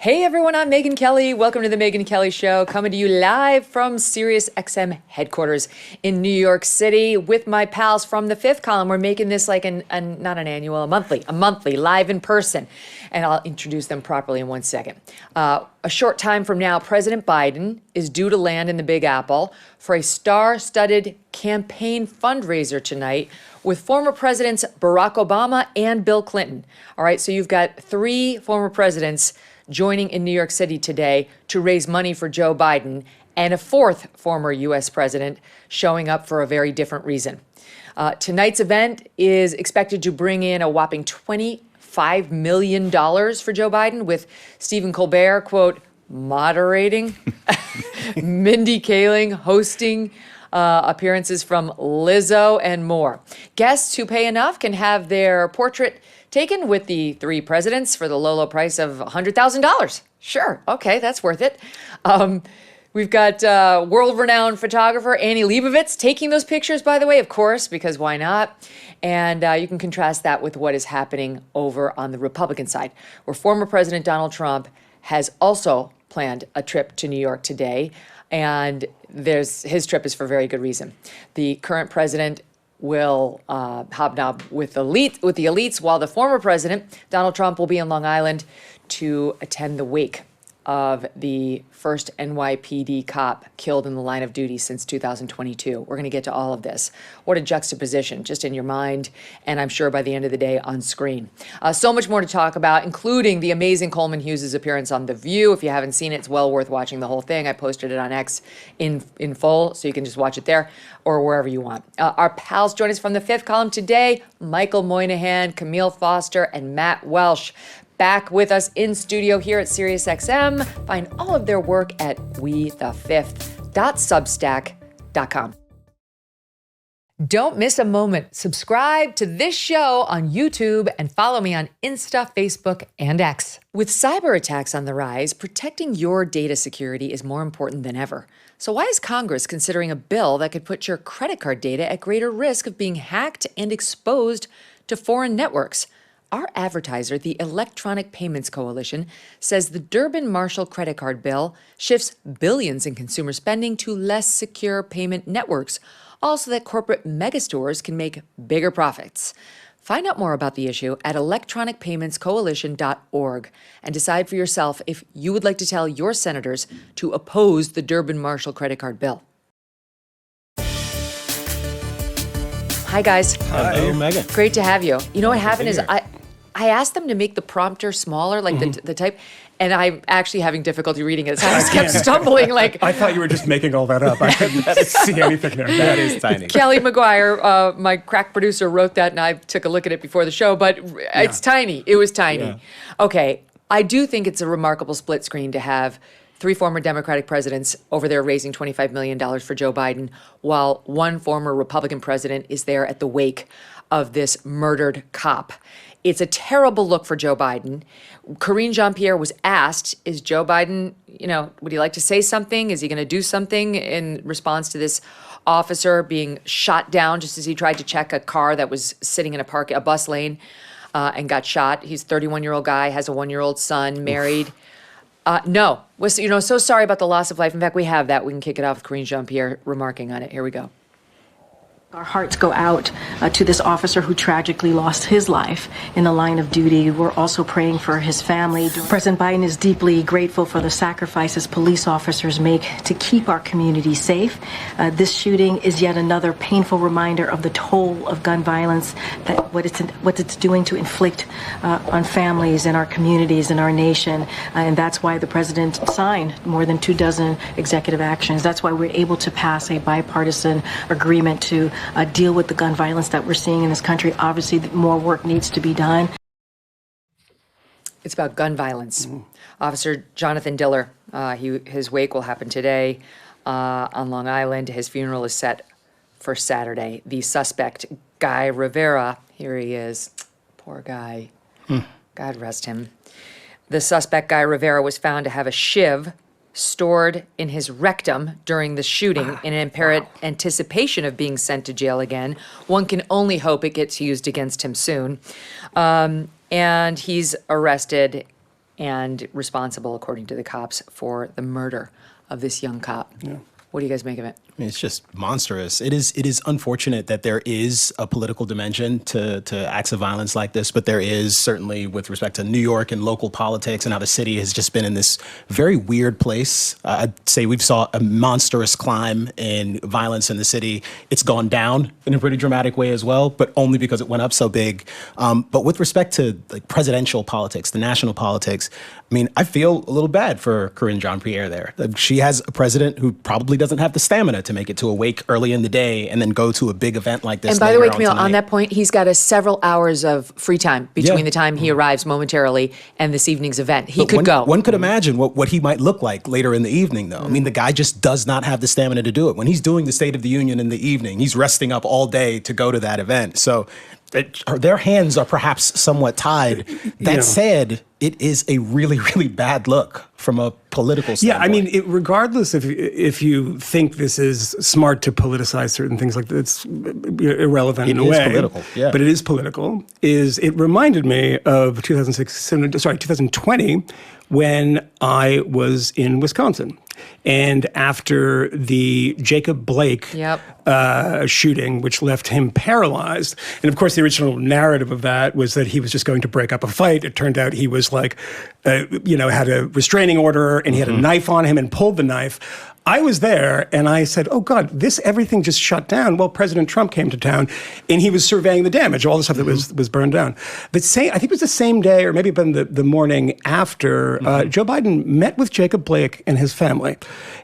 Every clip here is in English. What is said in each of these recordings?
Hey everyone, I'm Megyn Kelly. Welcome to the Megyn Kelly Show, coming to you live from SiriusXM headquarters in New York City with my pals from the Fifth Column. We're making this like a monthly, live in person. And I'll introduce them properly in 1 second. A short time from now, President Biden is due to land in the Big Apple for a star-studded campaign fundraiser tonight with former presidents Barack Obama and Bill Clinton. All right, so you've got three former presidents joining in New York City today to raise money for Joe Biden, and a fourth former U.S. president showing up for a very different reason. Tonight's event is expected to bring in a whopping $25 million for Joe Biden, with Stephen Colbert, quote, moderating, Mindy Kaling hosting appearances from Lizzo, and more. Guests who pay enough can have their portrait taken with the three presidents for the low price of $100,000. Sure, okay, that's worth it. We've got world-renowned photographer Annie Leibovitz taking those pictures, by the way, of course, because why not? And you can contrast that with what is happening over on the Republican side, where former President Donald Trump has also planned a trip to New York today, and his trip is for very good reason. The current president will hobnob with the elites, while the former president, Donald Trump, will be in Long Island to attend the wake of the first NYPD cop killed in the line of duty since 2022. We're going to get to all of this. What a juxtaposition, just in your mind, and I'm sure by the end of the day on screen. So much more to talk about, including the amazing Coleman Hughes' appearance on The View. If you haven't seen it, it's well worth watching the whole thing. I posted it on X in full, so you can just watch it there or wherever you want. Our pals join us from the Fifth Column today: Michael Moynihan, Kmele Foster, and Matt Welch. Back with us in studio here at SiriusXM. Find all of their work at wethefifth.substack.com. Don't miss a moment. Subscribe to this show on YouTube and follow me on Insta, Facebook, and X. With cyber attacks on the rise, protecting your data security is more important than ever. So why is Congress considering a bill that could put your credit card data at greater risk of being hacked and exposed to foreign networks? Our advertiser, the Electronic Payments Coalition, says the Durbin-Marshall credit card bill shifts billions in consumer spending to less secure payment networks, also that corporate megastores can make bigger profits. Find out more about the issue at electronicpaymentscoalition.org and decide for yourself if you would like to tell your senators to oppose the Durbin-Marshall credit card bill. Hi, guys. Hello, Megan. Great to have you. You know what happened is I asked them to make the prompter smaller, like the type, and I'm actually having difficulty reading it. So I just kept stumbling. Like I thought you were just making all that up. I couldn't see anything there. That is tiny. Kelly McGuire, my crack producer, wrote that, and I took a look at it before the show, but it's tiny. It was tiny. Yeah. Okay, I do think it's a remarkable split screen to have three former Democratic presidents over there raising $25 million for Joe Biden, while one former Republican president is there at the wake of this murdered cop. It's a terrible look for Joe Biden. Karine Jean-Pierre was asked, is Joe Biden, would he like to say something? Is he going to do something in response to this officer being shot down just as he tried to check a car that was sitting in a bus lane and got shot? He's a 31-year-old guy, has a 1-year-old son, married. No. So sorry about the loss of life. In fact, we have that. We can kick it off with Karine Jean-Pierre remarking on it. Here we go. Our hearts go out to this officer who tragically lost his life in the line of duty. We're also praying for his family. President Biden is deeply grateful for the sacrifices police officers make to keep our community safe. This shooting is yet another painful reminder of the toll of gun violence, that what it's doing to inflict on families and our communities and our nation. And that's why the president signed more than 24 executive actions. That's why we're able to pass a bipartisan agreement to deal with the gun violence that we're seeing in this country. Obviously, more work needs to be done. It's about gun violence. Officer Jonathan Diller, his wake will happen today on Long Island. His funeral is set for Saturday. The suspect, Guy Rivera, here he is. Poor guy. God rest him. The suspect, Guy Rivera, was found to have a shiv stored in his rectum during the shooting in an apparent anticipation of being sent to jail again. One can only hope it gets used against him soon. And he's arrested and responsible, according to the cops, for the murder of this young cop. Yeah. What do you guys make of it? I mean, it's just monstrous. It is unfortunate that there is a political dimension to acts of violence like this, but there is certainly with respect to New York and local politics and how the city has just been in this very weird place. I'd say we've saw a monstrous climb in violence in the city. It's gone down in a pretty dramatic way as well, but only because it went up so big. But with respect to like presidential politics, the national politics, I mean, I feel a little bad for Karine Jean-Pierre there. She has a president who probably doesn't have the stamina to make it to a wake early in the day and then go to a big event like this. And by the way, later Kmele, on tonight. that point, he's got several hours of free time between the time he arrives momentarily and this evening's event. He could go. One could imagine what he might look like later in the evening, though. I mean, the guy just does not have the stamina to do it. When he's doing the State of the Union in the evening, he's resting up all day to go to that event. So their hands are perhaps somewhat tied. That said, it is a really, really bad look from a political standpoint. Yeah, I mean, regardless if you think this is smart to politicize certain things like that, it's irrelevant in a way. It is political, yeah. But it is political. It reminded me of 2020 when I was in Wisconsin. And after the Jacob Blake shooting, which left him paralyzed, and of course the original narrative of that was that he was just going to break up a fight. It turned out he was like, had a restraining order and he had a knife on him and pulled the knife. I was there and I said, oh God, everything just shut down. Well, President Trump came to town and he was surveying the damage, all the stuff that was burned down. I think it was the same day or maybe been the morning after Joe Biden met with Jacob Blake and his family.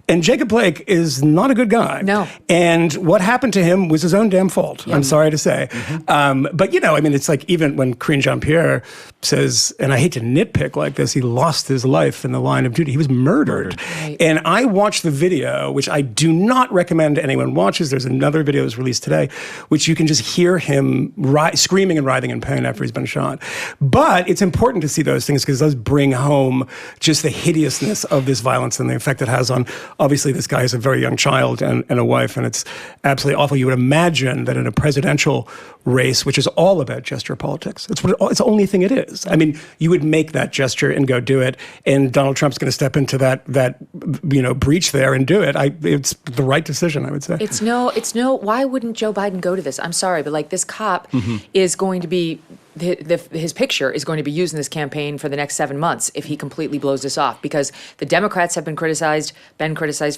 And Jacob Blake is not a good guy. No. And what happened to him was his own damn fault, I'm sorry to say. But, it's like even when Karine Jean-Pierre says, and I hate to nitpick like this, he lost his life in the line of duty. He was murdered. Right. And I watched the video, which I do not recommend anyone watches. There's another video that was released today, which you can just hear him screaming and writhing in pain after he's been shot. But it's important to see those things because it does bring home just the hideousness of this violence and the effect it has on, obviously, this guy has a very young child and a wife, and it's absolutely awful. You would imagine that in a presidential race, which is all about gesture politics, it's the only thing it is. I mean, you would make that gesture and go do it, and Donald Trump's going to step into that breach there and do it. It's the right decision, I would say. It's no. Why wouldn't Joe Biden go to this? I'm sorry, but like this cop is going to be. His picture is going to be used in this campaign for the next 7 months if he completely blows this off, because the Democrats have been criticized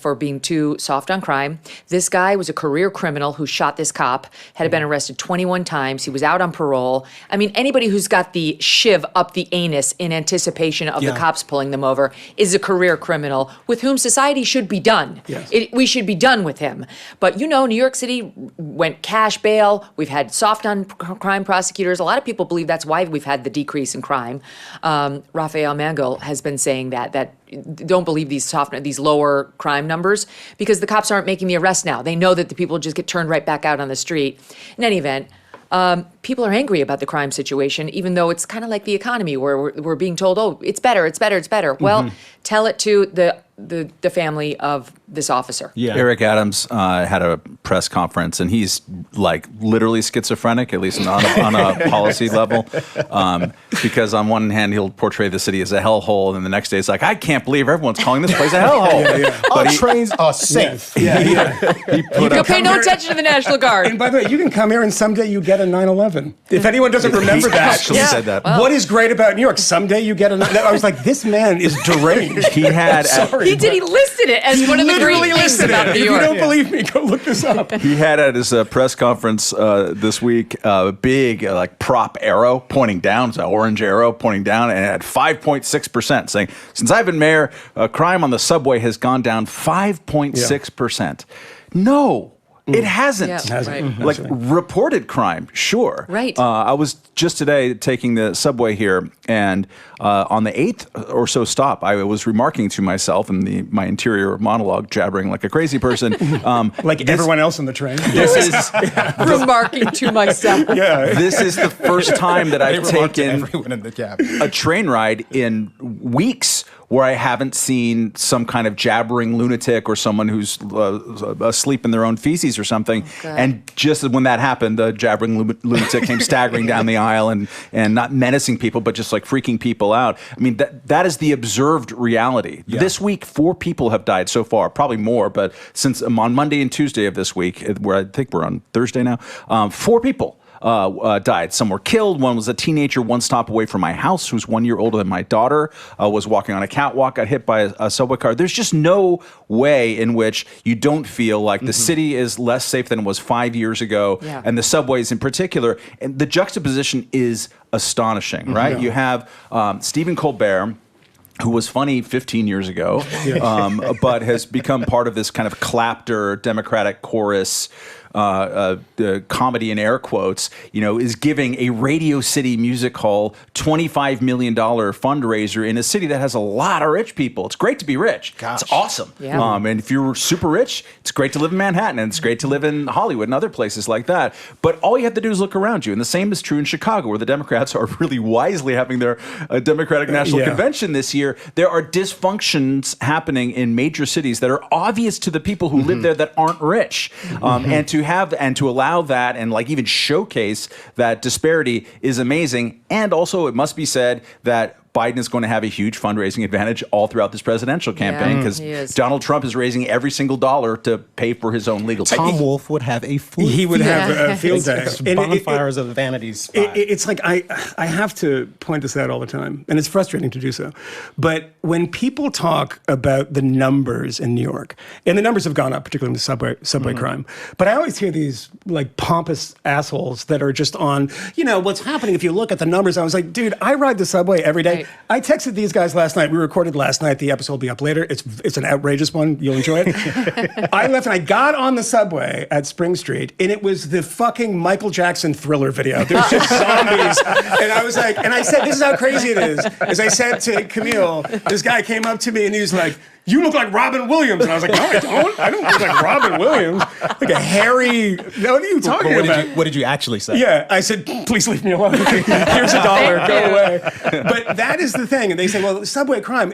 for being too soft on crime. This guy was a career criminal who shot this cop, had been arrested 21 times. He was out on parole. I mean, anybody who's got the shiv up the anus in anticipation of the cops pulling them over is a career criminal with whom society should be done. Yes. We should be done with him. But New York City went cash bail. We've had soft on crime prosecutors. A lot of people believe that's why we've had the decrease in crime. Raphael Mangel has been saying that don't believe these lower crime numbers because the cops aren't making the arrest now. They know that the people just get turned right back out on the street. In any event, people are angry about the crime situation, even though it's kind of like the economy where we're being told, oh, it's better, it's better, it's better. Well, tell it to the family of this officer. Yeah. Eric Adams had a press conference, and he's like literally schizophrenic, at least on a policy level, because on one hand he'll portray the city as a hellhole, and the next day it's like, I can't believe everyone's calling this place a hellhole. Our trains are safe. You'll pay no attention to the National Guard. And by the way, you can come here and someday you get a 9/11. If anyone doesn't remember that, actually said that. What is great about New York? Someday you get a. I was like, this man is deranged. He had He listed it as one of the great things about New If York. you don't believe me, go look this up. He had at his press conference this week a big prop arrow pointing down, it's an orange arrow pointing down, and it had 5.6%, saying, since I've been mayor, crime on the subway has gone down 5.6%. No. It hasn't. Yeah, right. Like reported crime, sure. Right. I was just today taking the subway here, and on the 8th or so stop, I was remarking to myself in my interior monologue, jabbering like a crazy person. Like everyone else on the train. This is Remarking to myself. this is the first time that I've taken everyone in the cab. a train ride in weeks where I haven't seen some kind of jabbering lunatic or someone who's asleep in their own feces or something. And just when that happened, the jabbering lunatic came staggering down the aisle and not menacing people, but just like freaking people out. I mean, that is the observed reality. Yeah. This week, 4 people have died so far, probably more, but since on Monday and Tuesday of this week, where I think we're on Thursday now, 4 people died. Some were killed. One was a teenager one stop away from my house who's 1 year older than my daughter, was walking on a catwalk, got hit by a subway car. There's just no way in which you don't feel like the city is less safe than it was 5 years ago, and the subways in particular. And the juxtaposition is astonishing, right? You have Stephen Colbert, who was funny 15 years ago, but has become part of this kind of clapter Democratic chorus, comedy in air quotes, is giving a Radio City Music Hall $25 million fundraiser in a city that has a lot of rich people. It's great to be rich. Gosh. It's awesome. Yeah. And if you're super rich, it's great to live in Manhattan, and it's great to live in Hollywood and other places like that. But all you have to do is look around you. And the same is true in Chicago, where the Democrats are really wisely having their Democratic National Convention this year. There are dysfunctions happening in major cities that are obvious to the people who live there that aren't rich. And to allow that and like even showcase that disparity is amazing. And also, it must be said that Biden is going to have a huge fundraising advantage all throughout this presidential campaign because Donald Trump is raising every single dollar to pay for his own legal team. Tom Wolfe would have a field He would have a field day. Bonfires of the vanities. It's like I have to point this out all the time, and it's frustrating to do so. But when people talk about the numbers in New York, and the numbers have gone up, particularly in the subway crime, but I always hear these like pompous assholes that are just on, what's happening if you look at the numbers. I was like, dude, I ride the subway every day. Right. I texted these guys last night. We recorded last night. The episode will be up later. It's an outrageous one. You'll enjoy it. I left and I got on the subway at Spring Street, and it was the fucking Michael Jackson Thriller video. There's just zombies. And I was like, and I said, this is how crazy it is. As I said to Kmele, this guy came up to me and he was like, you look like Robin Williams. And I was like, no, I don't. I don't look like Robin Williams. Like a hairy, what are you talking about? What did you actually say? Yeah, I said, please leave me alone. Here's $1, go away. But that is the thing. And they say, well, subway crime.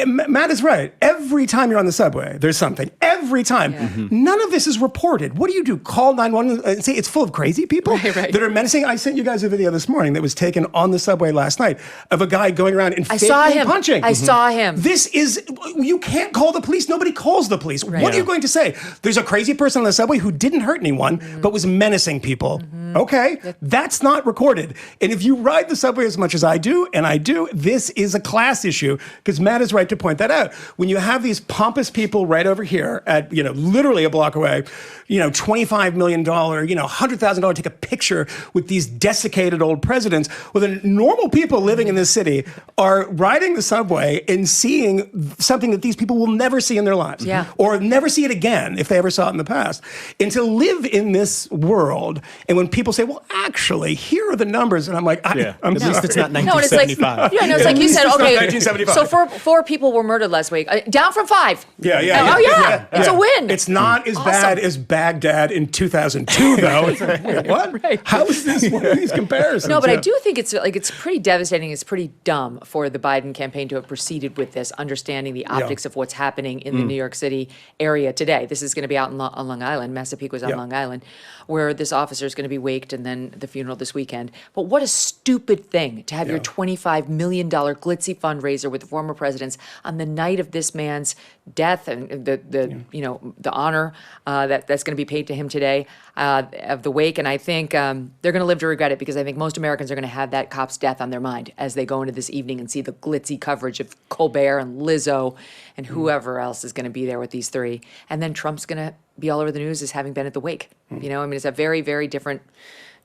Matt is right. Every time you're on the subway, there's something. Every time. Yeah. None of this is reported. What do? Call 911 and say it's full of crazy people that are menacing? I sent you guys a video this morning that was taken on the subway last night of a guy going around and fakely punching. I saw him. This is, you can't call the police. Nobody calls the police. Right. What are you going to say? There's a crazy person on the subway who didn't hurt anyone, but was menacing people. Okay, that's not recorded. And if you ride the subway as much as I do, and I do, this is a class issue, because Matt is right to point that out. When you have these pompous people right over here at, literally a block away, $25 million, $100,000, take a picture with these desiccated old presidents, well, the normal people living in this city are riding the subway and seeing something that these people will never see in their lives. Yeah. Or never see it again if they ever saw it in the past. And to live in this world, and when people say, well, actually, here are the numbers, and I'm like, I'm at sorry. least it's not 1975. It's like you said, okay, 1975. so four people were murdered last week, down from 5. Yeah. It's a win. It's not as bad as Baghdad in 2002, though. It's like, wait, what? Right. How is this one of these comparisons? No, but I do think it's pretty devastating. It's pretty dumb for the Biden campaign to have proceeded with this, understanding the optics of what's happening in the New York City area today. This is going to be out on Long Island. Massapequa's on Long Island, where this officer is going to be waked, and then the funeral this weekend. But what a stupid thing to have your $25 million glitzy fundraiser with the former presidents on the night of this man's death, and the honor that's going to be paid to him today of the wake. And I think they're going to live to regret it, because I think most Americans are going to have that cop's death on their mind as they go into this evening and see the glitzy coverage of Colbert and Lizzo and whoever else is going to be there with these three. And then Trump's going to be all over the news as having been at the wake. It's a very, very different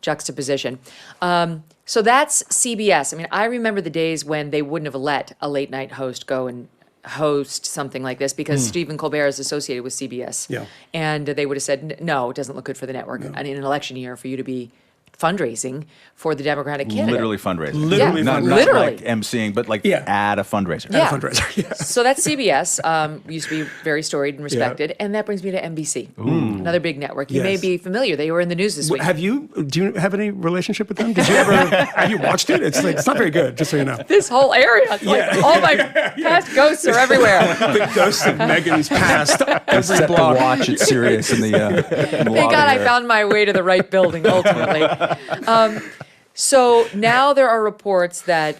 juxtaposition. So that's CBS. I remember the days when they wouldn't have let a late night host go and host something like this, because Stephen Colbert is associated with CBS. Yeah. And they would have said, no, it doesn't look good for the network in an election year for you to be fundraising for the Democratic candidate. Literally fundraising. Literally not, fundraising. not Literally. like emceeing, but like Yeah. at a fundraiser. Yeah. Fundraiser. Yeah. So that's CBS, used to be very storied and respected. And that brings me to NBC, another big network. You may Yes. be familiar. They were in the news this week. Do you have any relationship with them? Did you ever, have you watched it? It's not very good, just so you know. This whole area, like, all my past ghosts are everywhere. The ghosts of Megyn's past. Every Set the block. watch at Sirius in the Thank God I found my way to the right building, ultimately. So now there are reports that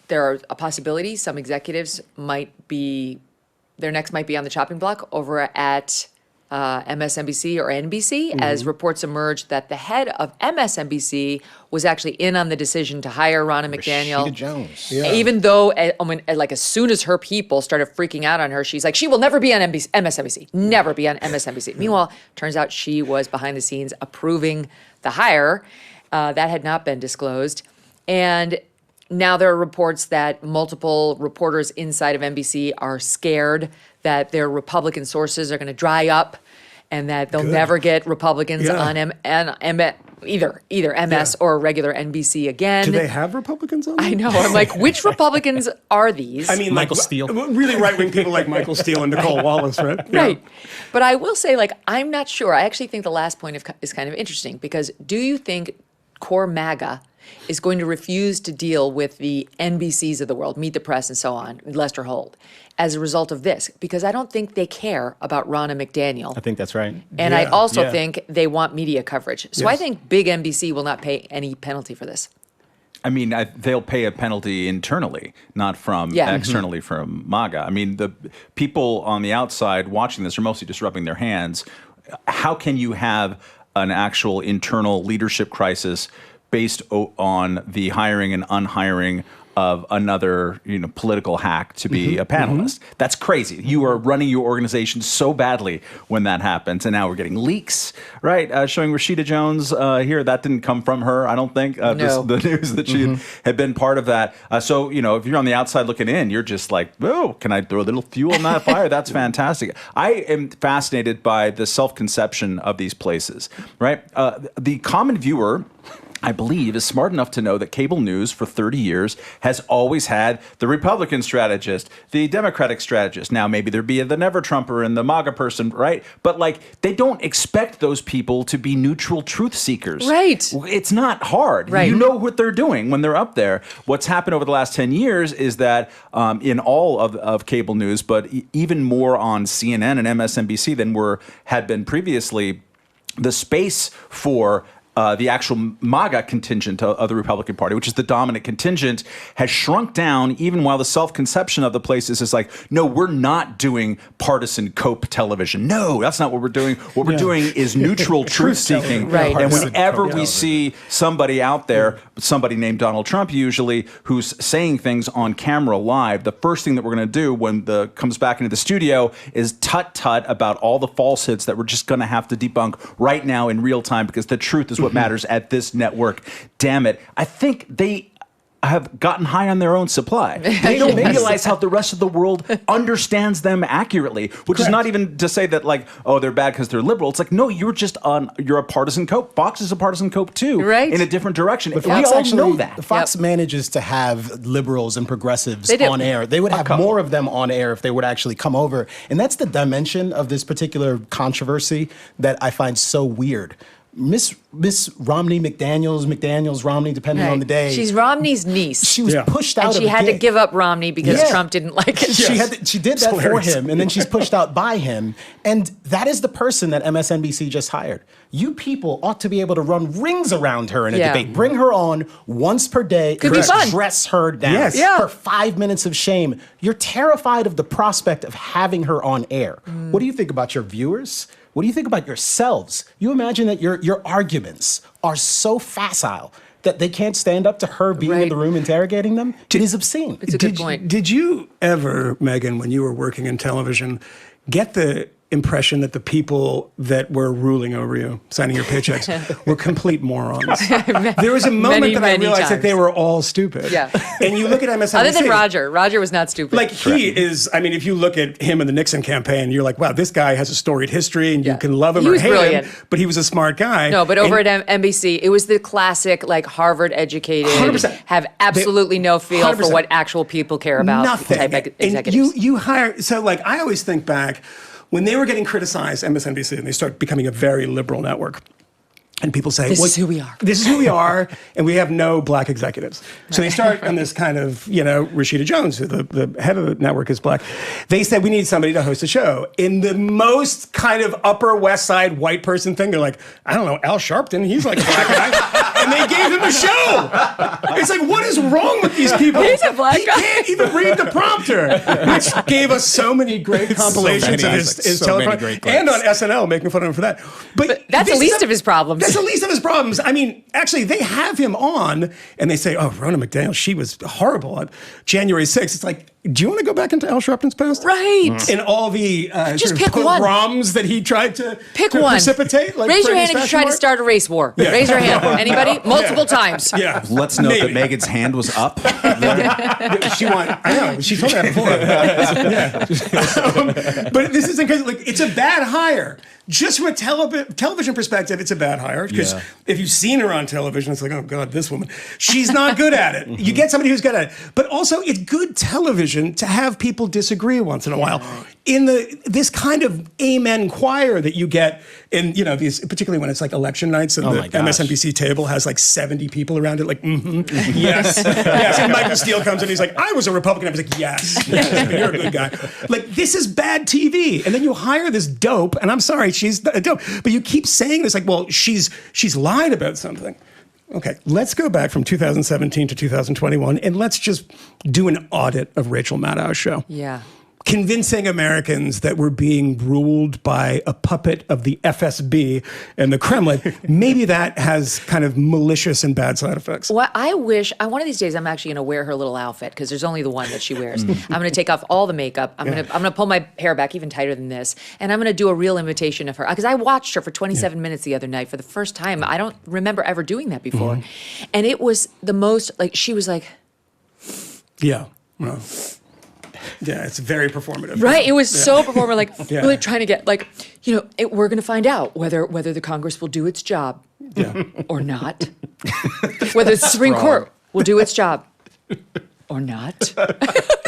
there are a possibility some executives their necks might be on the chopping block over at MSNBC or NBC, as reports emerged that the head of MSNBC was actually in on the decision to hire Ronna McDaniel. Rashida Jones. Even though, as soon as her people started freaking out on her, she's like, she will never be on MSNBC, never be on MSNBC. Meanwhile, turns out she was behind the scenes approving the hire. That had not been disclosed. And now there are reports that multiple reporters inside of NBC are scared that their Republican sources are going to dry up and that they'll never get Republicans on either MS or regular NBC again. Do they have Republicans on? I know. I'm like, which Republicans are these? I mean, Michael like, Steele. Really right-wing people like Michael Steele and Nicole Wallace, right? Yeah. Right. But I will say, I'm not sure. I actually think the last point is kind of interesting because do you think core MAGA is going to refuse to deal with the NBCs of the world, Meet the Press and so on, Lester Holt, as a result of this? Because I don't think they care about Ronna McDaniel. I think that's right. And I Yeah, also think they want media coverage. So I Yes. think big NBC will not pay any penalty for this. I mean, they'll pay a penalty internally, not from externally from MAGA. I mean, the people on the outside watching this are mostly just rubbing their hands. How can you have an actual internal leadership crisis based on the hiring and unhiring of another, political hack to be a panelist? That's crazy. You are running your organization so badly when that happens, and now we're getting leaks, right? Showing Rashida Jones here. That didn't come from her, I don't think. No. The news that she had been part of that. So, if you're on the outside looking in, you're just like, oh, can I throw a little fuel on that fire? That's fantastic. I am fascinated by the self-conception of these places, right? The common viewer, I believe, is smart enough to know that cable news for 30 years has always had the Republican strategist, the Democratic strategist. Now, maybe there'd be the never-Trumper and the MAGA person, right? But, they don't expect those people to be neutral truth seekers. Right. It's not hard. Right. You know what they're doing when they're up there. What's happened over the last 10 years is that in all of cable news, but even more on CNN and MSNBC than had been previously, the space for the actual MAGA contingent of the Republican Party, which is the dominant contingent, has shrunk down even while the self-conception of the places is like, no, we're not doing partisan cope television. No, that's not what we're doing. What we're doing is neutral truth-seeking. Right. And whenever we see somebody out there, somebody named Donald Trump usually, who's saying things on camera live, the first thing that we're going to do when comes back into the studio is tut-tut about all the falsehoods that we're just going to have to debunk right now in real time because the truth is what matters at this network. Damn it. I think they have gotten high on their own supply. They don't realize how the rest of the world understands them accurately, which is not even to say that they're bad because they're liberal. It's like, no, you're a partisan cope. Fox is a partisan cope too, right? In a different direction. But we all know that. Fox manages to have liberals and progressives on air. They would have more of them on air if they would actually come over. And that's the dimension of this particular controversy that I find so weird. Miss Romney McDaniels, Romney, depending on the day. She's Romney's niece. She was pushed out and of she had to give up Romney because Trump didn't like it. She did that for him, and then she's pushed out by him. And that is the person that MSNBC just hired. You people ought to be able to run rings around her in a debate. Bring her on once per day. Could be fun. Dress her down. Yes. Yeah. Her 5 minutes of shame. You're terrified of the prospect of having her on air. What do you think about your viewers? What do you think about yourselves? You imagine that your arguments are so facile that they can't stand up to her being in the room interrogating them? It is obscene. It's a good point. Did you ever, Megyn, when you were working in television, get the impression that the people that were ruling over you, signing your paychecks, were complete morons. There was a moment that I realized that they were all stupid. Yeah. And you look at MSNBC. Other than Roger. Roger was not stupid. Like he is, I mean, if you look at him in the Nixon campaign, you're like, wow, this guy has a storied history and you can love him He or was hate brilliant. him, but he was a smart guy. No, but over at NBC, it was the classic, like Harvard educated, 100%. have absolutely no feel for 100%. what actual people care about. Nothing. Type And executives. you hire, so like I always think back when they were getting criticized, MSNBC, and they start becoming a very liberal network. And people say, This is who we are. This is who we are, and we have no black executives. So they start on this kind of, Rashida Jones, who the head of the network is black. They said, we need somebody to host a show. In the most kind of Upper West Side white person thing, they're like, I don't know, Al Sharpton, he's like a black guy. And they gave him a show. It's like, what is wrong with these people? He's a black guy. He can't even read the prompter, which gave us so many great compilations of his teleprompter. And on SNL, making fun of him for that. But that's the least of his problems. That's the least of his problems. I mean, actually, they have him on, and they say, oh, Ronna McDaniel, she was horrible on January 6th. It's like, do you want to go back into Al Sharpton's past? Right. And all the Just pick one. pogroms that he tried to precipitate? Like Raise your hand Freddie's if you fashion tried to war? start a race war. Raise your hand. Anybody? Multiple times. Yeah. Let's note that Maybe. Megyn's hand was up. She won. I know. She told me that before. But this is incredible. Like, it's a bad hire. Just from a television perspective, it's a bad hire. Because if you've seen her on television, it's like, oh, God, this woman. She's not good at it. You get somebody who's good at it. But also, it's good television to have people disagree once in a while. In this kind of amen choir that you get in, these, particularly when it's like election nights and the MSNBC table has like 70 people around it, like, yes, yes. And Michael Steele comes in, he's like, I was a Republican. I was like, yes, but you're a good guy. Like, this is bad TV. And then you hire this dope, and I'm sorry, she's a dope, but you keep saying this like, well, she's lied about something. Okay, let's go back from 2017 to 2021, and let's just do an audit of Rachel Maddow's show. Yeah. Convincing Americans that we're being ruled by a puppet of the FSB and the Kremlin, maybe that has kind of malicious and bad side effects. Well, I wish, one of these days I'm actually going to wear her little outfit because there's only the one that she wears. I'm going to take off all the makeup. I'm going to pull my hair back even tighter than this. And I'm going to do a real imitation of her. Because I watched her for 27 minutes the other night for the first time. I don't remember ever doing that before. And it was the most, like, she was like. Yeah. Well. Yeah, it's very performative. Right, it was so performative, like really trying to get, like, we're going to find out whether the Congress will do its job or not. Whether the Supreme Court will do its job or not.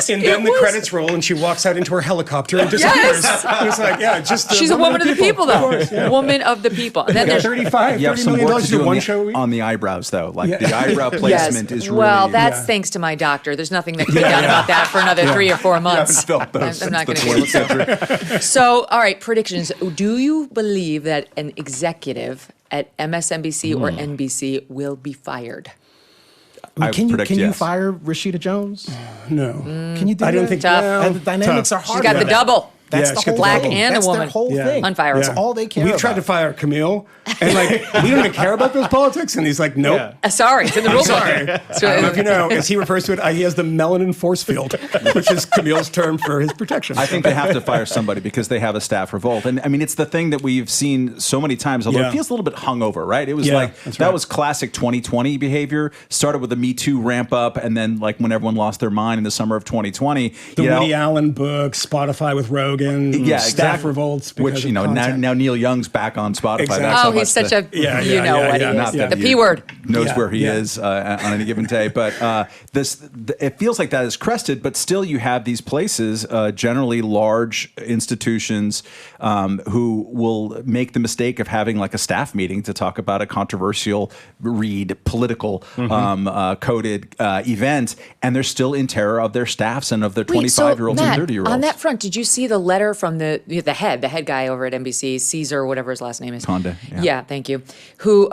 And then the credits roll and she walks out into her helicopter and disappears. And it's like, just she's a woman of the people, though. Woman of the people. And then there's $35 You have some million work to do one show a week? on the eyebrows, though. Like the eyebrow placement is really. Well, that's thanks to my doctor. There's nothing that can be done about that for another 3 or 4 months. felt those I'm not going since to the be able to. So, all right, predictions. Do you believe that an executive at MSNBC or NBC will be fired? Can you yes. fire Rashida Jones? No. Can you do I don't that? think Tough. And the dynamics are hard. She's got the double. That's Yeah, the she's got whole the Black double. and That's a woman. their whole thing. Unfireable. That's all they care We've about. tried to fire Kmele, and like, we don't even care about those politics. And he's like, nope. Sorry, it's in the rules. Sorry. I don't know if you know, as he refers to it, he has the melanin force field, which is Camille's term for his protection. I think they have to fire somebody because they have a staff revolt. And I mean, it's the thing that we've seen so many times, although it feels a little bit hungover, right? It was that was classic 2020 behavior. Started with the Me Too ramp up, and then like when everyone lost their mind in the summer of 2020. The Woody Allen book, Spotify with Rogan, staff revolts. Which, now Neil Young's back on Spotify. Exactly. That's how Oh, he's much such the- a, what he is. Not that The he P word. knows where he is on any given day. But it feels like that is crested, but still you have these places, generally large institutions, who will make the mistake of having like a staff meeting to talk about a controversial political coded event, and they're still in terror of their staffs and of their 25-year-olds and 30-year-olds. On that front, did you see the letter from the head guy over at NBC, Caesar, whatever his last name is? Conde, Yeah, thank you. Who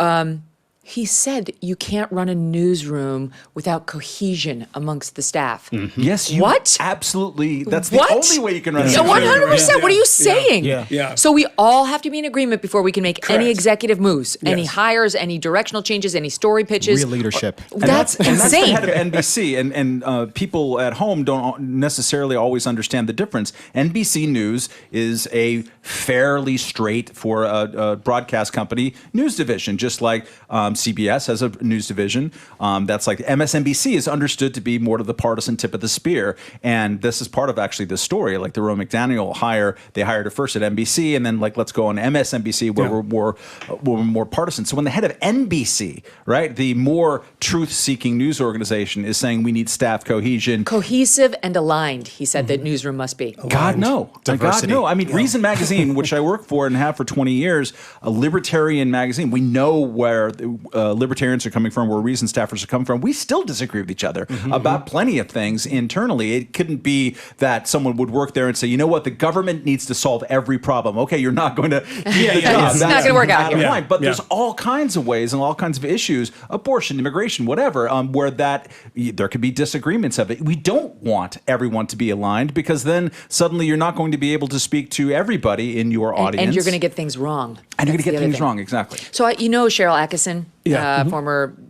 He said you can't run a newsroom without cohesion amongst the staff. Yes, you What? Absolutely. That's What? the only way you can run a Yeah, newsroom. 100%. What are you saying? Yeah. So we all have to be in agreement before we can make any Correct. executive moves, any Yes. hires, any directional changes, any story pitches. Real leadership. That's And that's the insane. head of NBC, and people at home don't necessarily always understand the difference. NBC News is a fairly straight, for a broadcast company, news division, just like CBS has a news division. That's like MSNBC is understood to be more to the partisan tip of the spear, and this is part of actually the story. Like the Ronna McDaniel hire, they hired her first at NBC, and then like let's go on MSNBC where we're more partisan. So when the head of NBC, right, the more truth-seeking news organization, is saying we need staff cohesion, Cohesive and aligned, he said that newsroom must be. God no, Diversity. God no. I mean, Reason Magazine, which I work for and have for 20 years, a libertarian magazine. We know where libertarians are coming from, where Reason staffers are coming from. We still disagree with each other about plenty of things internally. It couldn't be that someone would work there and say, you know what, the government needs to solve every problem. Okay, you're not going to do the job. It's not gonna work out of here. line. But Yeah. there's all kinds of ways and all kinds of issues, abortion, immigration, whatever, where there could be disagreements of it. We don't want everyone to be aligned, because then suddenly you're not going to be able to speak to everybody in your audience. And you're going to get things wrong. And you're going That's to the get other things thing. wrong, exactly. So you know Cheryl Atkinson, Yeah.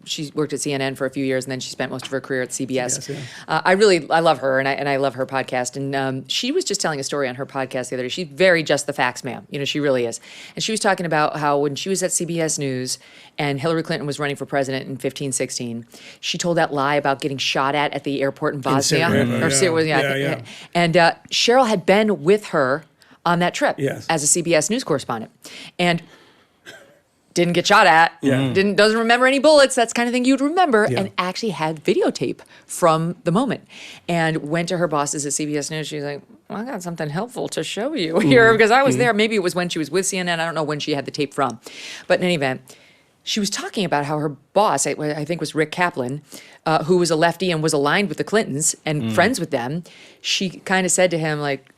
she worked at CNN for a few years, and then she spent most of her career at CBS. CBS, I love her, and I love her podcast. And she was just telling a story on her podcast the other day. She's very just the facts, ma'am. You know, she really is. And she was talking about how when she was at CBS News and Hillary Clinton was running for president in 2016, she told that lie about getting shot at the airport in Bosnia. Sarajevo, yeah. And Cheryl had been with her on that trip Yes. as a CBS News correspondent. And didn't get shot at, doesn't remember any bullets, that's the kind of thing you'd remember, and actually had videotape from the moment. And went to her bosses at CBS News. She's like, well, I got something helpful to show you here, because I was there. Maybe it was when she was with CNN. I don't know when she had the tape from. But in any event, she was talking about how her boss, I think was Rick Kaplan, who was a lefty and was aligned with the Clintons and friends with them, she kind of said to him, like,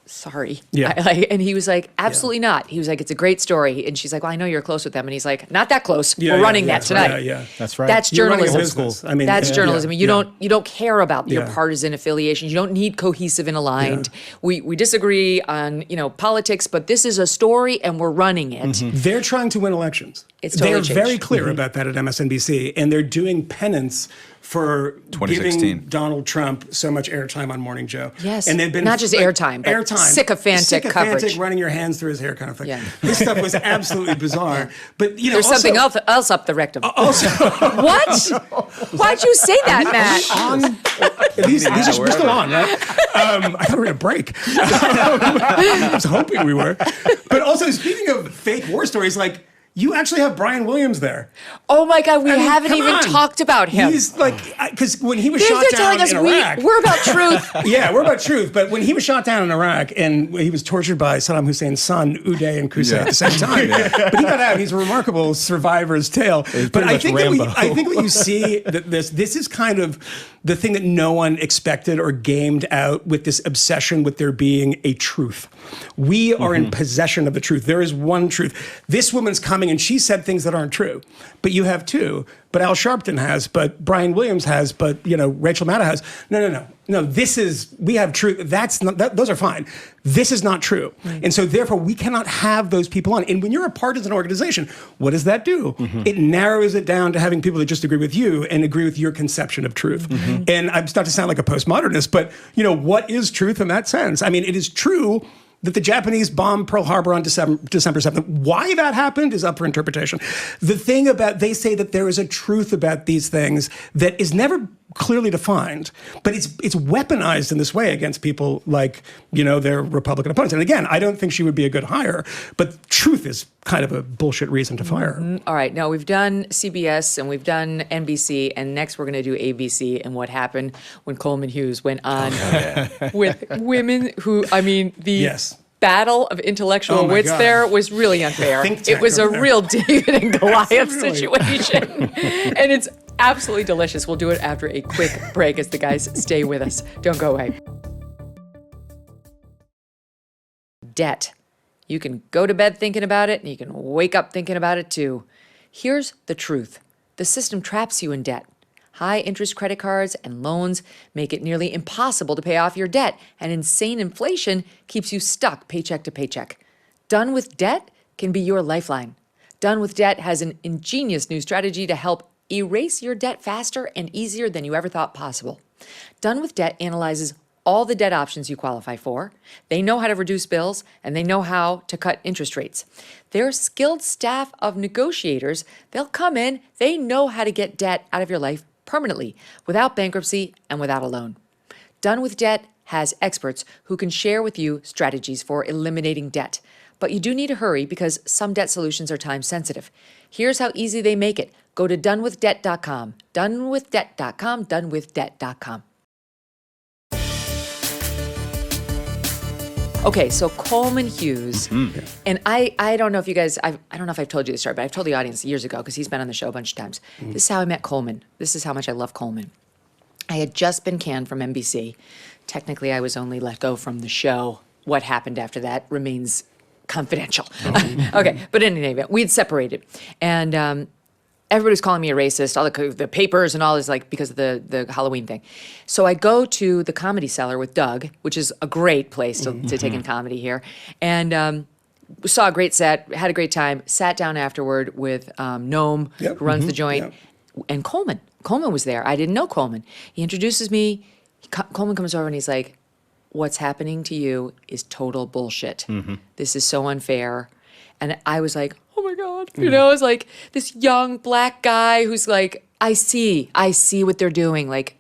sorry. Yeah. And he was like, absolutely not. He was like, it's a great story. And she's like, well, I know you're close with them. And he's like, not that close. We're running that tonight. That's right. That's You're running a journalism. business. I mean, That's yeah, journalism. yeah, You yeah. don't care about your Yeah. partisan affiliations. You don't need cohesive and aligned. We disagree on, politics, but this is a story and we're running it. They're trying to win elections. It's totally They're changed. very clear about that at MSNBC, and they're doing penance for 2016. giving Donald Trump so much airtime on Morning Joe. Yes. And they've been Not just airtime, but sycophantic coverage. running your hands through his hair kind of thing. Yeah. This stuff was absolutely bizarre. But There's also, something else up the rectum. Also, What? Why'd you say that, Matt? these are we're still on, right? I thought we were going to break. I was hoping we were. But also, speaking of fake war stories, like, you actually have Brian Williams there. Oh my God, we I mean, haven't come even on. talked about him. He's like, because when he was They're shot telling down us in Iraq. we're about truth. Yeah, we're about truth. But when he was shot down in Iraq and he was tortured by Saddam Hussein's son, Uday and Qusay, at the same time. But he got out. He's a remarkable survivor's tale. But I much think, Rambo. I think what you see, that this is kind of the thing that no one expected or gamed out with this obsession with there being a truth. We are in possession of the truth. There is one truth. This woman's coming and she said things that aren't true. But you have two. But Al Sharpton has, but Brian Williams has, but Rachel Maddow has. No, we have truth. That's not, those are fine. This is not true. And so therefore we cannot have those people on. And when you're a partisan organization, what does that do? It narrows it down to having people that just agree with you and agree with your conception of truth. And I'm starting to sound like a postmodernist, but what is truth in that sense? I mean, it is true that the Japanese bombed Pearl Harbor on December 7th. Why that happened is up for interpretation. The thing about, they say that there is a truth about these things that is never clearly defined, but it's weaponized in this way against people like, their Republican opponents. And again, I don't think she would be a good hire, but truth is kind of a bullshit reason to fire her. All right, now we've done CBS and we've done NBC, and next we're going to do ABC and what happened when Coleman Hughes went on with women who, Yes. battle of intellectual Oh my wits God. there was really unfair. Think tank It was a over there. real David and Goliath Really. situation. And it's absolutely delicious. We'll do it after a quick break as the guys stay with us. Don't go away. Debt. You can go to bed thinking about it, and you can wake up thinking about it too. Here's the truth. The system traps you in debt. High interest credit cards and loans make it nearly impossible to pay off your debt, and insane inflation keeps you stuck paycheck to paycheck. Done with Debt can be your lifeline. Done with Debt has an ingenious new strategy to help erase your debt faster and easier than you ever thought possible. Done with Debt analyzes all the debt options you qualify for. They know how to reduce bills, and they know how to cut interest rates. Their skilled staff of negotiators, they'll come in, they know how to get debt out of your life permanently, without bankruptcy and without a loan. Done with Debt has experts who can share with you strategies for eliminating debt. But you do need to hurry because some debt solutions are time sensitive. Here's how easy they make it. Go to donewithdebt.com. Donewithdebt.com. Donewithdebt.com. Okay, so Coleman Hughes, and I don't know if you guys, I don't know if I've told you this story, but I've told the audience years ago because he's been on the show a bunch of times. This is how I met Coleman. This is how much I love Coleman. I had just been canned from NBC. Technically, I was only let go from the show. What happened after that remains confidential. Okay, but in any event, we'd separated. And everybody's calling me a racist, all the papers and all this, like, because of the Halloween thing. So I go to the Comedy Cellar with Doug, which is a great place to take in comedy here. And saw a great set, had a great time, sat down afterward with Noam, who runs the joint, and Coleman. Coleman was there. I didn't know Coleman. He introduces me. Coleman comes over and he's like, what's happening to you is total bullshit. This is so unfair. And I was like, oh my God. You know, it's like this young black guy who's like, I see what they're doing. Like,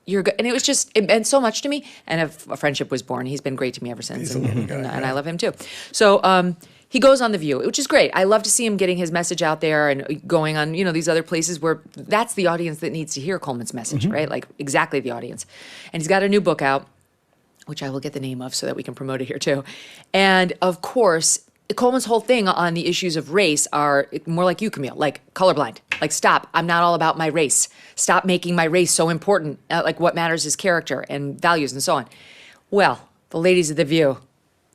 you're good. And it was just, it meant so much to me. And a friendship was born. He's been great to me ever since. And I love him too. So he goes on The View, which is great. I love to see him getting his message out there and going on, you know, these other places where that's the audience that needs to hear Coleman's message, right? Like exactly the audience. And he's got a new book out, which I will get the name of so that we can promote it here too. And of course, Coleman's whole thing on the issues of race are more like you, Kmele, like colorblind. Like, stop, I'm not all about my race. Stop making my race so important. Like, what matters is character and values and so on. Well, the ladies of The View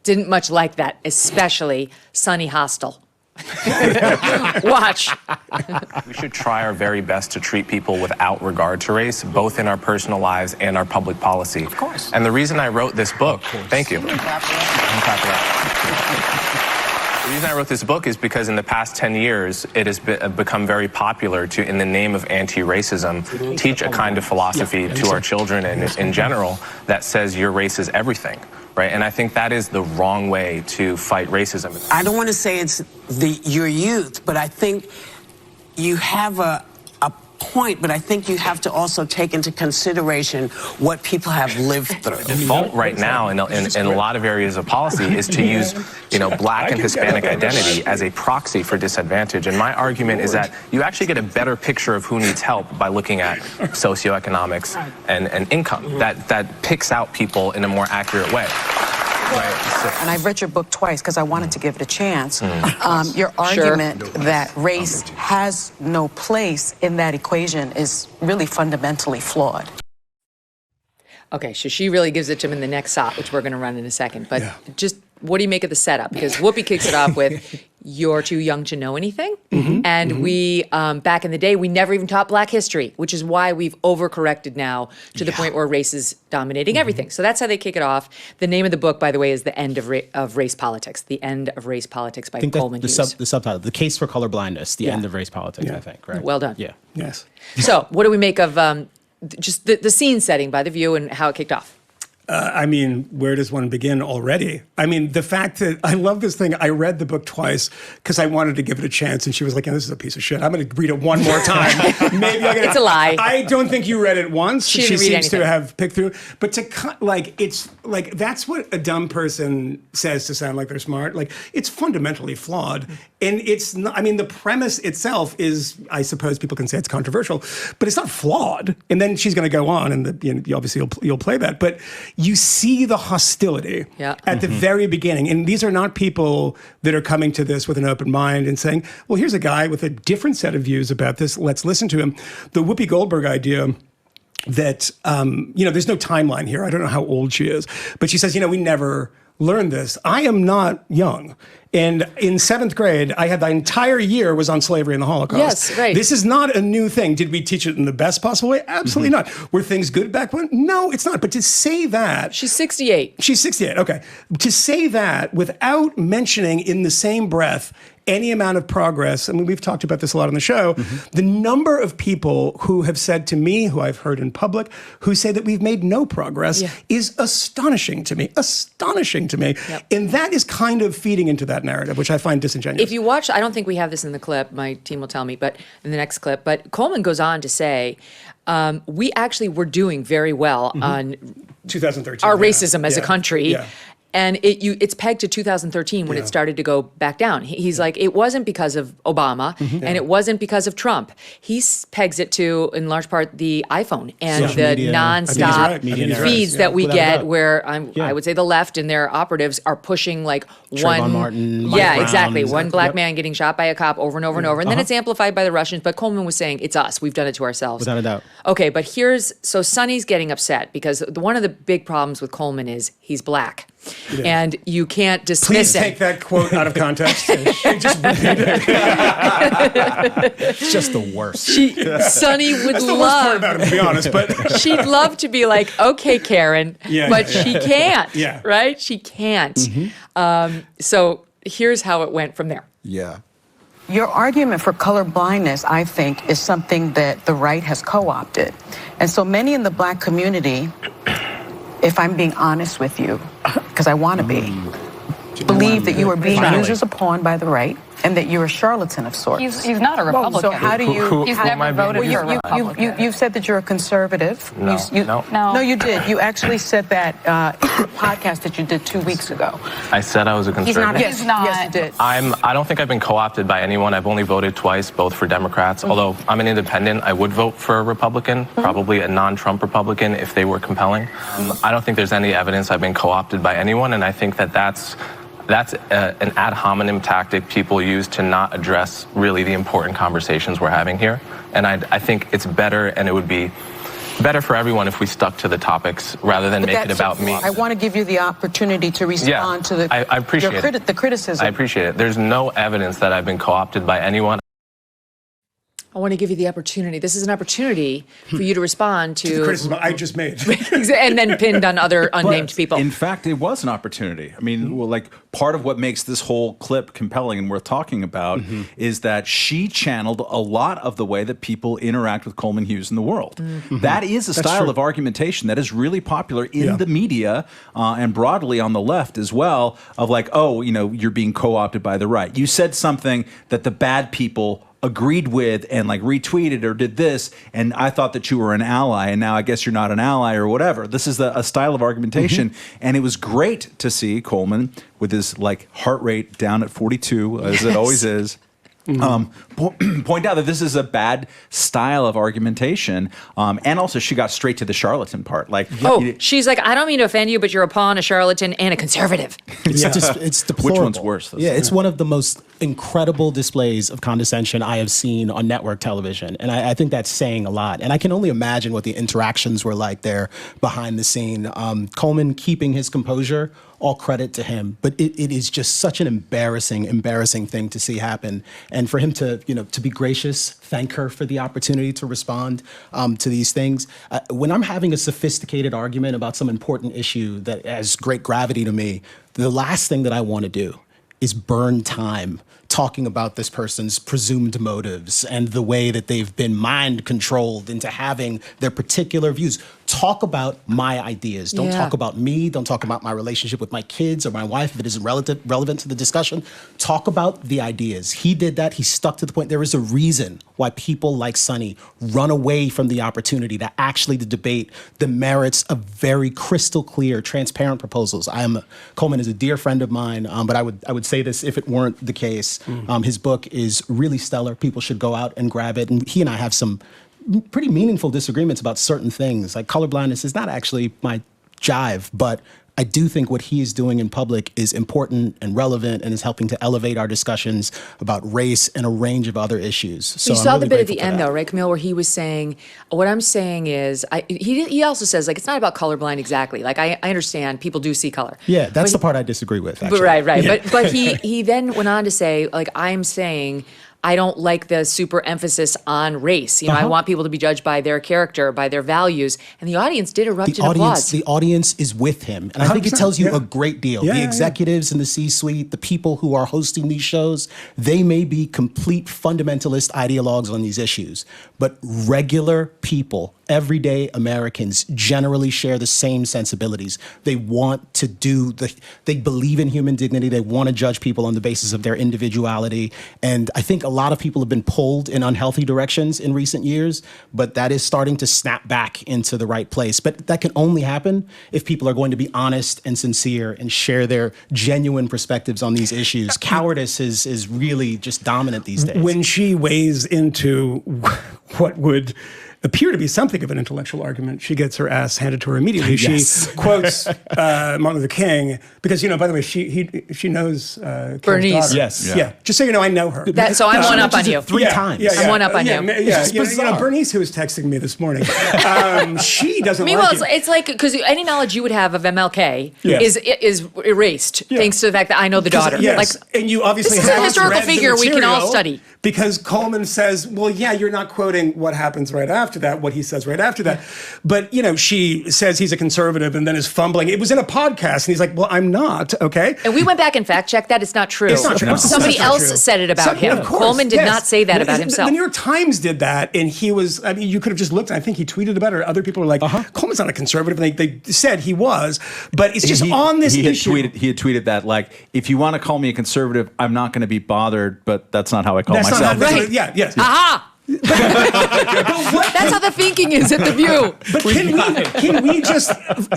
didn't much like that, especially Sunny Hostin. Watch. We should try our very best to treat people without regard to race, both in our personal lives and our public policy. Of course. And the reason I wrote this book, thank you. The reason I wrote this book is because in the past 10 years, it has become very popular to, in the name of anti-racism, teach a kind of philosophy to our children and in general that says your race is everything. Right, and I think that is the wrong way to fight racism. I don't want to say it's your youth, but I think you have a point, but I think you have to also take into consideration what people have lived through. The default right now in a lot of areas of policy is to use, you know, black and Hispanic identity as a proxy for disadvantage. And my argument is that you actually get a better picture of who needs help by looking at socioeconomics and income. That picks out people in a more accurate way. Right. And I've read your book twice because I wanted to give it a chance. Your argument that race has no place in that equation is really fundamentally flawed. Okay, so she really gives it to him in the next shot, which we're going to run in a second. But just what do you make of the setup? Because Whoopi kicks it off with, you're too young to know anything. And we, back in the day, we never even taught black history, which is why we've overcorrected now to the point where race is dominating everything. So that's how they kick it off. The name of the book, by the way, is The End of Race Politics. The End of Race Politics by Coleman Hughes. The subtitle, The Case for Colorblindness, The End of Race Politics, I think, right? Well done. Yeah. Yes. So what do we make of just the scene setting by The View and how it kicked off? I mean, where does one begin already? I mean, the fact that I love this thing. I read the book twice because I wanted to give it a chance, and she was like, "This is a piece of shit. I'm going to read it one more time. Maybe I'll get it." It's a lie. I don't think you read it once. She seems anything. to have picked through, but to cut it's like that's what a dumb person says to sound like they're smart. Like, it's fundamentally flawed, and it's not. I mean, the premise itself is, I suppose people can say it's controversial, but it's not flawed. And then she's going to go on, and obviously you'll play that, but you see the hostility at the very beginning. And these are not people that are coming to this with an open mind and saying, well, here's a guy with a different set of views about this. Let's listen to him. The Whoopi Goldberg idea that, there's no timeline here. I don't know how old she is. But she says, we never learned this. I am not young. And in 7th grade, I had the entire year was on slavery and the Holocaust. Yes, right. This is not a new thing. Did we teach it in the best possible way? Absolutely not. Were things good back when? No, it's not. But to say that... She's 68. She's 68, okay. To say that without mentioning in the same breath any amount of progress, I mean, we've talked about this a lot on the show, the number of people who have said to me, who I've heard in public, who say that we've made no progress is astonishing to me, Yep. And that is kind of feeding into that narrative, which I find disingenuous. If you watch, I don't think we have this in the clip, my team will tell me, but in the next clip, but Coleman goes on to say, we actually were doing very well on 2013, our racism as a country. Yeah. And it's pegged to 2013 when it started to go back down. He's like, it wasn't because of Obama and it wasn't because of Trump. He pegs it to, in large part, the iPhone and Social the media. nonstop feeds that we Without a get doubt. where I would say the left and their operatives are pushing like Trayvon Martin, Mike yeah, Brown, exactly. One black Yep. man getting shot by a cop over and over and over. And then it's amplified by the Russians. But Coleman was saying, it's us. We've done it to ourselves. Without a doubt. Okay, but so Sunny's getting upset because one of the big problems with Coleman is he's black. And you can't dismiss Please him. take that quote out of context and just repeat it. It's just the worst. Sunny would That's the worst part love. about him, to be honest. But She'd love to be like, okay, Karen, but she can't. Yeah. Right? She can't. So here's how it went from there. Yeah. Your argument for color blindness, I think, is something that the right has co-opted. And so many in the black community, if I'm being honest with you, because I want to be, believe that you are being used as a pawn by the right and that you're a charlatan of sorts. He's not a Republican. So how do you... He's never voted for a Republican. You said that you're a conservative. No. No, you did. You actually said that podcast that you did 2 weeks ago. I said I was a conservative. He's not. Yes, you did. I don't think I've been co-opted by anyone. I've only voted twice, both for Democrats. Although I'm an independent, I would vote for a Republican, probably a non-Trump Republican if they were compelling. I don't think there's any evidence I've been co-opted by anyone, and I think that's an ad hominem tactic people use to not address really the important conversations we're having here. And I think it's better, and it would be better for everyone if we stuck to the topics rather than make it about me. I want to give you the opportunity to respond to I appreciate the criticism. I appreciate it. There's no evidence that I've been co-opted by anyone. I want to give you the opportunity. This is an opportunity for you to respond to the criticism I just made. and then pinned on other unnamed people. In fact, it was an opportunity. I mean, well, like part of what makes this whole clip compelling and worth talking about is that she channeled a lot of the way that people interact with Coleman Hughes in the world. That is a style of argumentation that is really popular in the media and broadly on the left as well, of like, oh, you know, you're being co-opted by the right. You said something that the bad people agreed with and like retweeted or did this, and I thought that you were an ally, and now I guess you're not an ally or whatever. This is a style of argumentation, and it was great to see Coleman with his like heart rate down at 42, as it always is. Point out that this is a bad style of argumentation, and also she got straight to the charlatan part. Like, she's like, I don't mean to offend you, but you're a pawn, a charlatan, and a conservative. It's deplorable. Which one's worse? Yeah, it's one of the most incredible displays of condescension I have seen on network television, and I think that's saying a lot. And I can only imagine what the interactions were like there behind the scene. Coleman keeping his composure, all credit to him, but it is just such an embarrassing thing to see happen. And for him to, to be gracious, thank her for the opportunity to respond to these things. When I'm having a sophisticated argument about some important issue that has great gravity to me, the last thing that I want to do is burn time talking about this person's presumed motives and the way that they've been mind controlled into having their particular views. Talk about my ideas. Don't talk about me. Don't talk about my relationship with my kids or my wife if it isn't relevant to the discussion. Talk about the ideas. He did that. He stuck to the point. There is a reason why people like Sunny run away from the opportunity to actually debate the merits of very crystal clear, transparent proposals. Coleman is a dear friend of mine, but I would say this if it weren't the case. His book is really stellar. People should go out and grab it. And he and I have some pretty meaningful disagreements about certain things. Like colorblindness is not actually my jive, but I do think what he is doing in public is important and relevant and is helping to elevate our discussions about race and a range of other issues. So you I'm saw really the bit at grateful the for end, that. though, right, Kmele, where he was saying, what I'm saying is, he also says, like, it's not about colorblind exactly. Like, I understand people do see color. Yeah, that's But the part I disagree with, But actually. right. Yeah. But he then went on to say, like, I'm saying I don't like the super emphasis on race. You know, I want people to be judged by their character, by their values. And the audience did erupt in applause. The audience is with him. And I think it 100%, tells you yeah. a great deal. Yeah, The yeah, yeah. executives in the C-suite, the people who are hosting these shows, they may be complete fundamentalist ideologues on these issues. But regular people, everyday Americans, generally share the same sensibilities. They want to they believe in human dignity. They want to judge people on the basis of their individuality. And I think a lot of people have been pulled in unhealthy directions in recent years, but that is starting to snap back into the right place. But that can only happen if people are going to be honest and sincere and share their genuine perspectives on these issues. Cowardice is really just dominant these days. When she weighs into what would appear to be something of an intellectual argument, she gets her ass handed to her immediately. Yes. She quotes Martin Luther King because, you know, by the way, she knows King's Bernice. daughter. Yes. Yeah. Just so you know, I know her. So I'm one up on you. Three times. I'm one up on you. Yeah, you know, bizarre. Bernice, who was texting me this morning, she doesn't Meanwhile, like it's like, because any knowledge you would have of MLK Yeah. is erased thanks to the fact that I know the daughter. Yes, Like, and you obviously this is a have historical read the figure we can all material study. because Coleman says, well, yeah, you're not quoting what happens right after that, what he says right after that. But, you know, she says he's a conservative and then is fumbling. It was in a podcast and he's like, well, I'm not, okay? and we went back and fact checked that. It's not true. It's not true. Somebody It's not else true. said it about him. Of course, Coleman did yes. not say that about The himself. New York Times did that, and he was, I mean, you could have just looked, and I think he tweeted about it, or other people were like, Coleman's not a conservative, and they said he was, but it's just on this issue. He had tweeted that, like, if you want to call me a conservative, I'm not going to be bothered, but that's not how I call That's not myself. how- Right. Yeah, yes. Aha! That's how the thinking is at the View. But can we just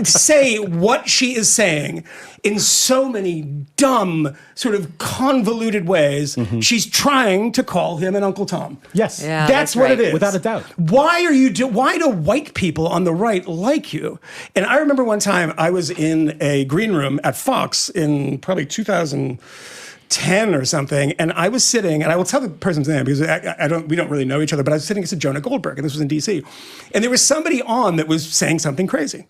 say what she is saying in so many dumb, sort of convoluted ways? She's trying to call him an Uncle Tom. Yes. Yeah, that's what right. it is. Without a doubt. Why do white people on the right like you? And I remember one time I was in a green room at Fox in probably 2010 or something, and I was sitting, and I will tell the person's name because we don't really know each other, but I was sitting next to Jonah Goldberg, and this was in DC, and there was somebody on that was saying something crazy.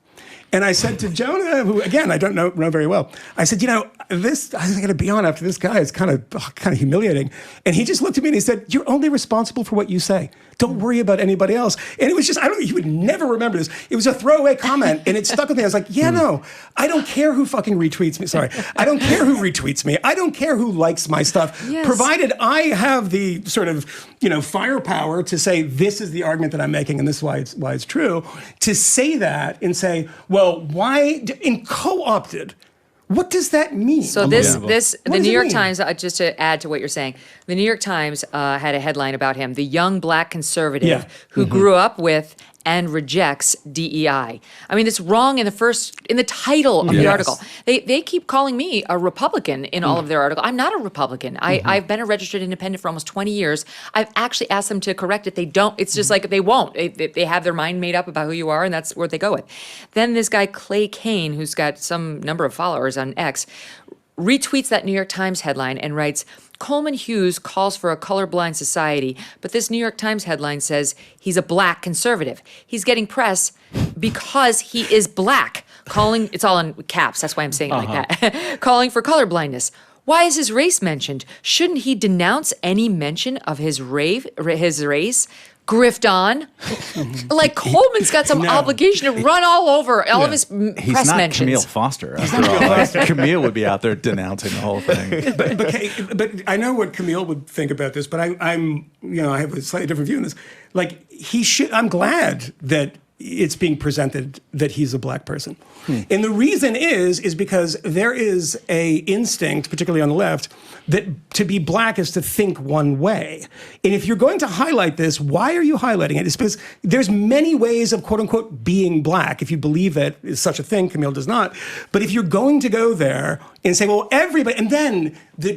And I said to Jonah, who again I don't know very well, I said, you know, this I got to be on after this guy is kind of humiliating. And he just looked at me and he said, "You're only responsible for what you say. Don't worry about anybody else." And it was just, you would never remember this. It was a throwaway comment, and it stuck with me. I was like, yeah, no, I don't care who fucking retweets me. Sorry, I don't care who retweets me. I don't care who likes my stuff, Yes. provided I have the sort of, you know, firepower to say this is the argument that I'm making, and this is why it's true. To say that and say, well, why in co-opted? What does that mean? So the What New does it York mean? Times, just to add to what you're saying, the New York Times had a headline about him, the young black conservative who grew up with and rejects DEI. I mean, it's wrong in the title of the Yes. article. They keep calling me a Republican in all of their articles. I'm not a Republican. I've been a registered independent for almost 20 years. I've actually asked them to correct it. They don't. It's just like they won't. They have their mind made up about who you are, and that's where they go with. Then this guy, Clay Kane, who's got some number of followers on X, retweets that New York Times headline and writes, Coleman Hughes calls for a colorblind society, but this New York Times headline says he's a black conservative. He's getting press because he is black, it's all in caps, that's why I'm saying it like that, calling for colorblindness. Why is his race mentioned? Shouldn't he denounce any mention of his race? Grift on. Like Coleman's got some obligation to run all over all of his He's press not mentions. Kmele Foster, after all. Kmele would be out there denouncing the whole thing. But I know what Kmele would think about this, but I'm I have a slightly different view on this. Like I'm glad that it's being presented that he's a black person. And the reason is because there is a instinct, particularly on the left, that to be black is to think one way. And if you're going to highlight this, why are you highlighting it? It's because there's many ways of quote unquote being black, if you believe that is such a thing. Kmele does not. But if you're going to go there and say, well, everybody, and then the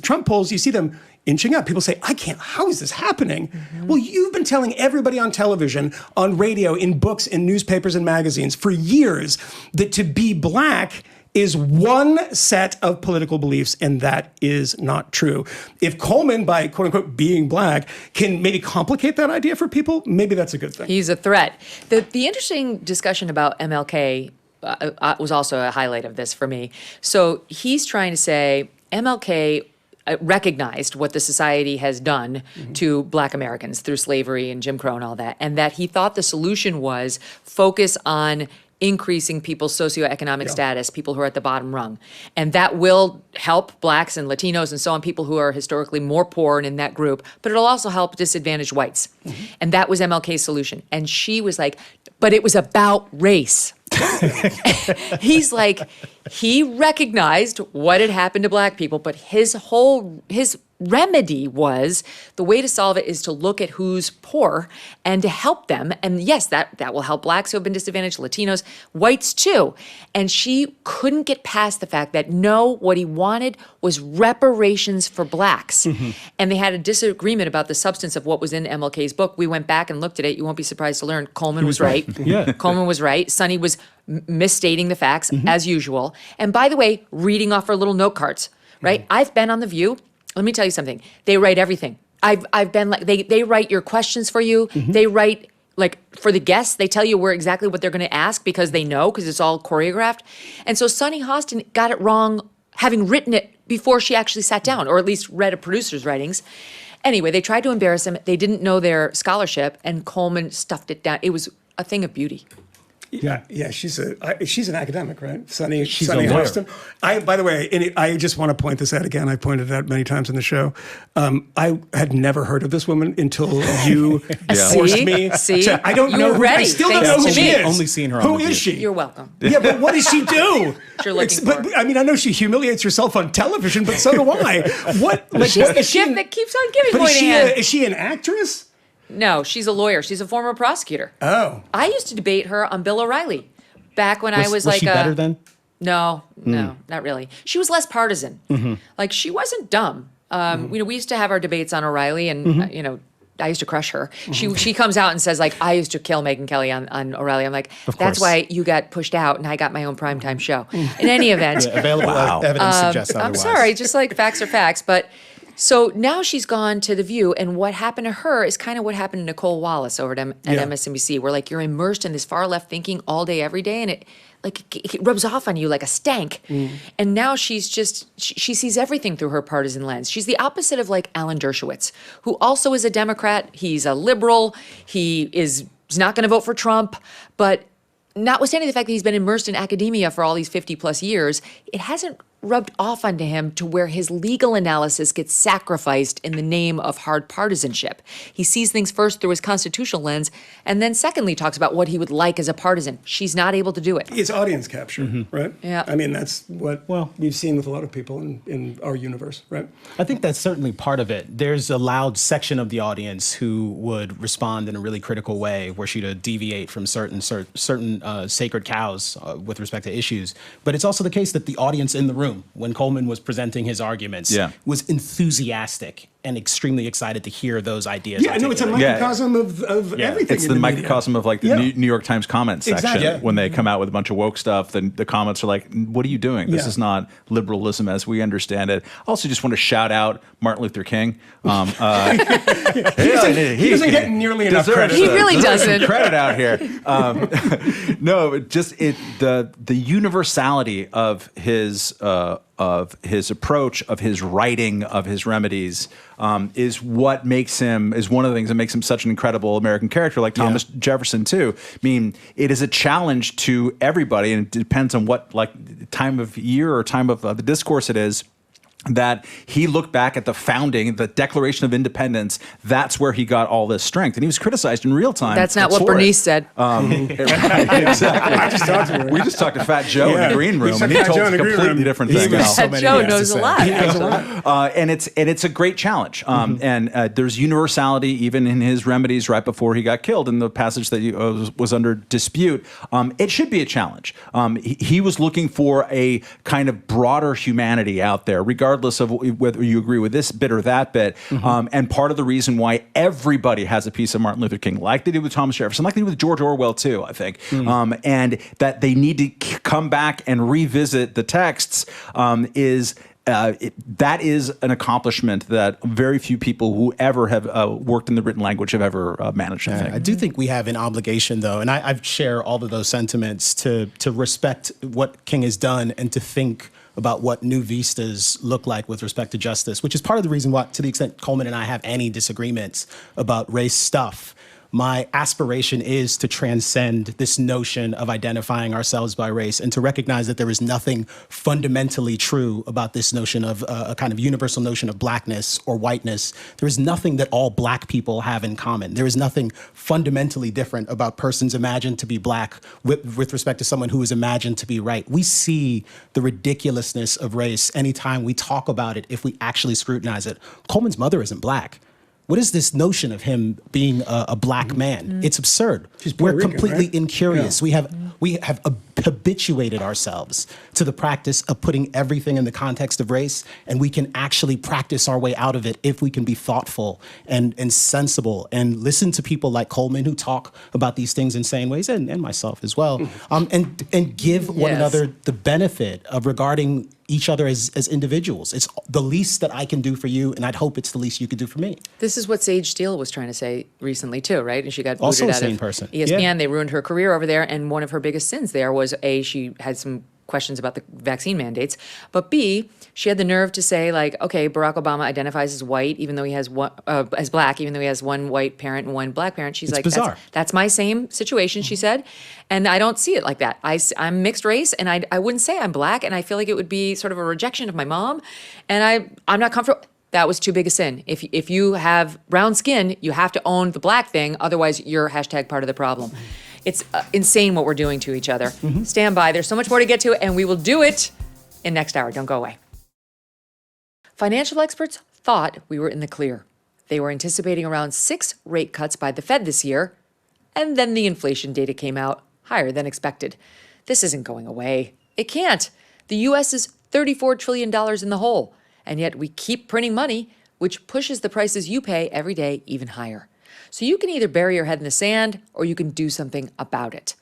Trump polls, you see them, inching up. People say, how is this happening? Well, you've been telling everybody on television, on radio, in books, in newspapers and magazines for years that to be black is one set of political beliefs, and that is not true. If Coleman, by quote unquote being black, can maybe complicate that idea for people, maybe that's a good thing. He's a threat. The interesting discussion about MLK was also a highlight of this for me. So he's trying to say MLK recognized what the society has done to black Americans through slavery and Jim Crow and all that, and that he thought the solution was focus on increasing people's socioeconomic status, people who are at the bottom rung. And that will help blacks and Latinos and so on, people who are historically more poor and in that group, but it'll also help disadvantaged whites. And that was MLK's solution. And she was like, but it was about race. He's like, he recognized what had happened to black people, but his remedy was the way to solve it is to look at who's poor and to help them. And yes, that will help blacks who have been disadvantaged, Latinos, whites too. And she couldn't get past the fact that no, what he wanted was reparations for blacks. And they had a disagreement about the substance of what was in MLK's book. We went back and looked at it. You won't be surprised to learn Coleman was right. Coleman was right. Sunny was misstating the facts as usual. And by the way, reading off her little note cards, right? I've been on The View. Let me tell you something. They write everything. I've been like, they write your questions for you. They write, like, for the guests, they tell you exactly what they're going to ask because they know, because it's all choreographed. And so Sunny Hostin got it wrong, having written it before she actually sat down, or at least read a producer's writings. Anyway, they tried to embarrass him. They didn't know their scholarship, and Coleman stuffed it down. It was a thing of beauty. Yeah, she's an academic, right? Sunny Hostin. Hostin. By the way, I just want to point this out again. I pointed it out many times in the show. I had never heard of this woman until you forced me. See? I don't know. Ready. I still don't know who she is. Only seen her. Who is she? You're welcome. Yeah, but what does she do? You're looking for. But I mean, I know she humiliates herself on television, but so do I. She's the gift that keeps on giving. But Moynihan. is she an actress? No, she's a lawyer. She's a former prosecutor. Oh. I used to debate her on Bill O'Reilly back when I was like she better then? No, not really. She was less partisan. Like, she wasn't dumb. We used to have our debates on O'Reilly, and I used to crush her. She comes out and says, like, I used to kill Megyn Kelly on O'Reilly. I'm like, that's why you got pushed out and I got my own primetime show. In any event. Available evidence suggests otherwise. I'm sorry, just like facts are facts. But so now she's gone to The View, and what happened to her is kind of what happened to Nicole Wallace over at MSNBC, where, like, you're immersed in this far left thinking all day, every day, and it rubs off on you like a stank. And now she's just, she sees everything through her partisan lens. She's the opposite of, like, Alan Dershowitz, who also is a Democrat. He's a liberal. He's not going to vote for Trump, but notwithstanding the fact that he's been immersed in academia for all these 50 plus years, it hasn't rubbed off onto him to where his legal analysis gets sacrificed in the name of hard partisanship. He sees things first through his constitutional lens, and then secondly talks about what he would like as a partisan. She's not able to do it. It's audience capture, right? Yeah. I mean, that's what we've seen with a lot of people in our universe, right? I think that's certainly part of it. There's a loud section of the audience who would respond in a really critical way, were she to deviate from certain sacred cows with respect to issues. But it's also the case that the audience in the room, when Coleman was presenting his arguments, was enthusiastic and extremely excited to hear those ideas. Yeah, no, it's a microcosm of everything. It's the microcosm of, like, the New York Times comments section. When they come out with a bunch of woke stuff, then the comments are like, what are you doing? This is not liberalism as we understand it. I also just want to shout out Martin Luther King. He doesn't get nearly enough credit. He really doesn't. Credit out here. No, just the universality of his approach, of his writing, of his remedies, is one of the things that makes him such an incredible American character, like Thomas Jefferson too. I mean, it is a challenge to everybody, and it depends on what, like, time of year or time of the discourse it is, that he looked back at the founding, the Declaration of Independence. That's where he got all this strength, and he was criticized in real time. That's not what Bernice said. Exactly. We just talked to Fat Joe in the green room, and he told us a completely different thing. Fat Joe knows a lot. And it's a great challenge. And there's universality even in his remedies right before he got killed in the passage that was under dispute. It should be a challenge. He was looking for a kind of broader humanity out there, regardless regardless of whether you agree with this bit or that bit. And part of the reason why everybody has a piece of Martin Luther King, like they did with Thomas Jefferson, like they did with George Orwell too, I think, and that they need to come back and revisit the texts that is an accomplishment that very few people who ever have worked in the written language have ever managed, I think. I do think we have an obligation, though, and I share all of those sentiments to respect what King has done and to think about what new vistas look like with respect to justice, which is part of the reason why, to the extent Coleman and I have any disagreements about race stuff, my aspiration is to transcend this notion of identifying ourselves by race and to recognize that there is nothing fundamentally true about this notion of a kind of universal notion of blackness or whiteness. There is nothing that all black people have in common. There is nothing fundamentally different about persons imagined to be black with respect to someone who is imagined to be right. We see the ridiculousness of race anytime we talk about it if we actually scrutinize it. Coleman's mother isn't black. What is this notion of him being a black man? It's absurd. We're Rican, completely right? incurious. Yeah. We have habituated ourselves to the practice of putting everything in the context of race, and we can actually practice our way out of it if we can be thoughtful and sensible and listen to people like Coleman who talk about these things in sane ways, and myself as well, and give one another the benefit of regarding each other as individuals. It's the least that I can do for you, and I'd hope it's the least you could do for me. This is what Sage Steele was trying to say recently too, right? And she got Also booted a out sane of person. ESPN. Yeah. They ruined her career over there, and one of her biggest sins there was A, she had some questions about the vaccine mandates, but B, she had the nerve to say, like, okay, Barack Obama identifies as white, even though he has one as black, even though he has one white parent and one black parent. She's like, bizarre. That's my same situation, she said, and I don't see it like that. I'm mixed race, and I wouldn't say I'm black, and I feel like it would be sort of a rejection of my mom, and I'm not comfortable. That was too big a sin. If you have brown skin, you have to own the black thing, otherwise you're hashtag part of the problem. It's insane what we're doing to each other. Stand by. There's so much more to get to, and we will do it in next hour. Don't go away. Financial experts thought we were in the clear. They were anticipating around 6 rate cuts by the Fed this year, and then the inflation data came out higher than expected. This isn't going away. It can't. The U.S. is $34 trillion in the hole, and yet we keep printing money, which pushes the prices you pay every day even higher. So you can either bury your head in the sand or you can do something about it.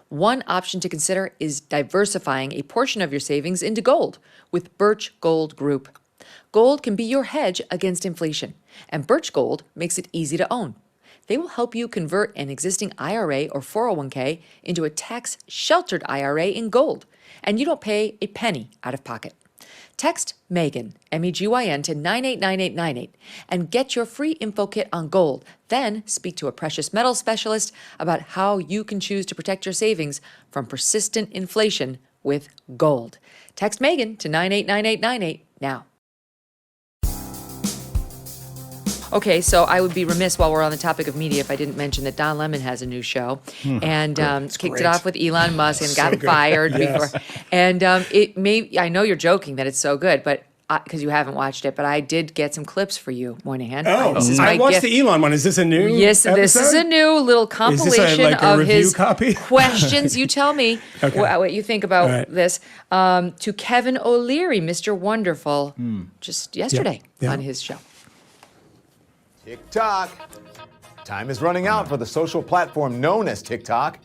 One option to consider is diversifying a portion of your savings into gold with Birch Gold Group. Gold can be your hedge against inflation, and Birch Gold makes it easy to own. They will help you convert an existing IRA or 401k into a tax-sheltered IRA in gold, and you don't pay a penny out of pocket. Text Megyn, M-E-G-Y-N, to 989898 and get your free info kit on gold. Then speak to a precious metal specialist about how you can choose to protect your savings from persistent inflation with gold. Text Megyn to 989898 now. Okay, so I would be remiss while we're on the topic of media if I didn't mention that Don Lemon has a new show, and kicked it off with Elon Musk and got fired before. And I know you're joking that it's so good, but because you haven't watched it, but I did get some clips for you, Moynihan. Oh, I watched the Elon one. Is this a new Yes, episode? This is a new little compilation is this like a of review his copy? questions. You tell me what you think about All this. To Kevin O'Leary, Mr. Wonderful, just yesterday on his show. TikTok. Time is running out for the social platform known as TikTok.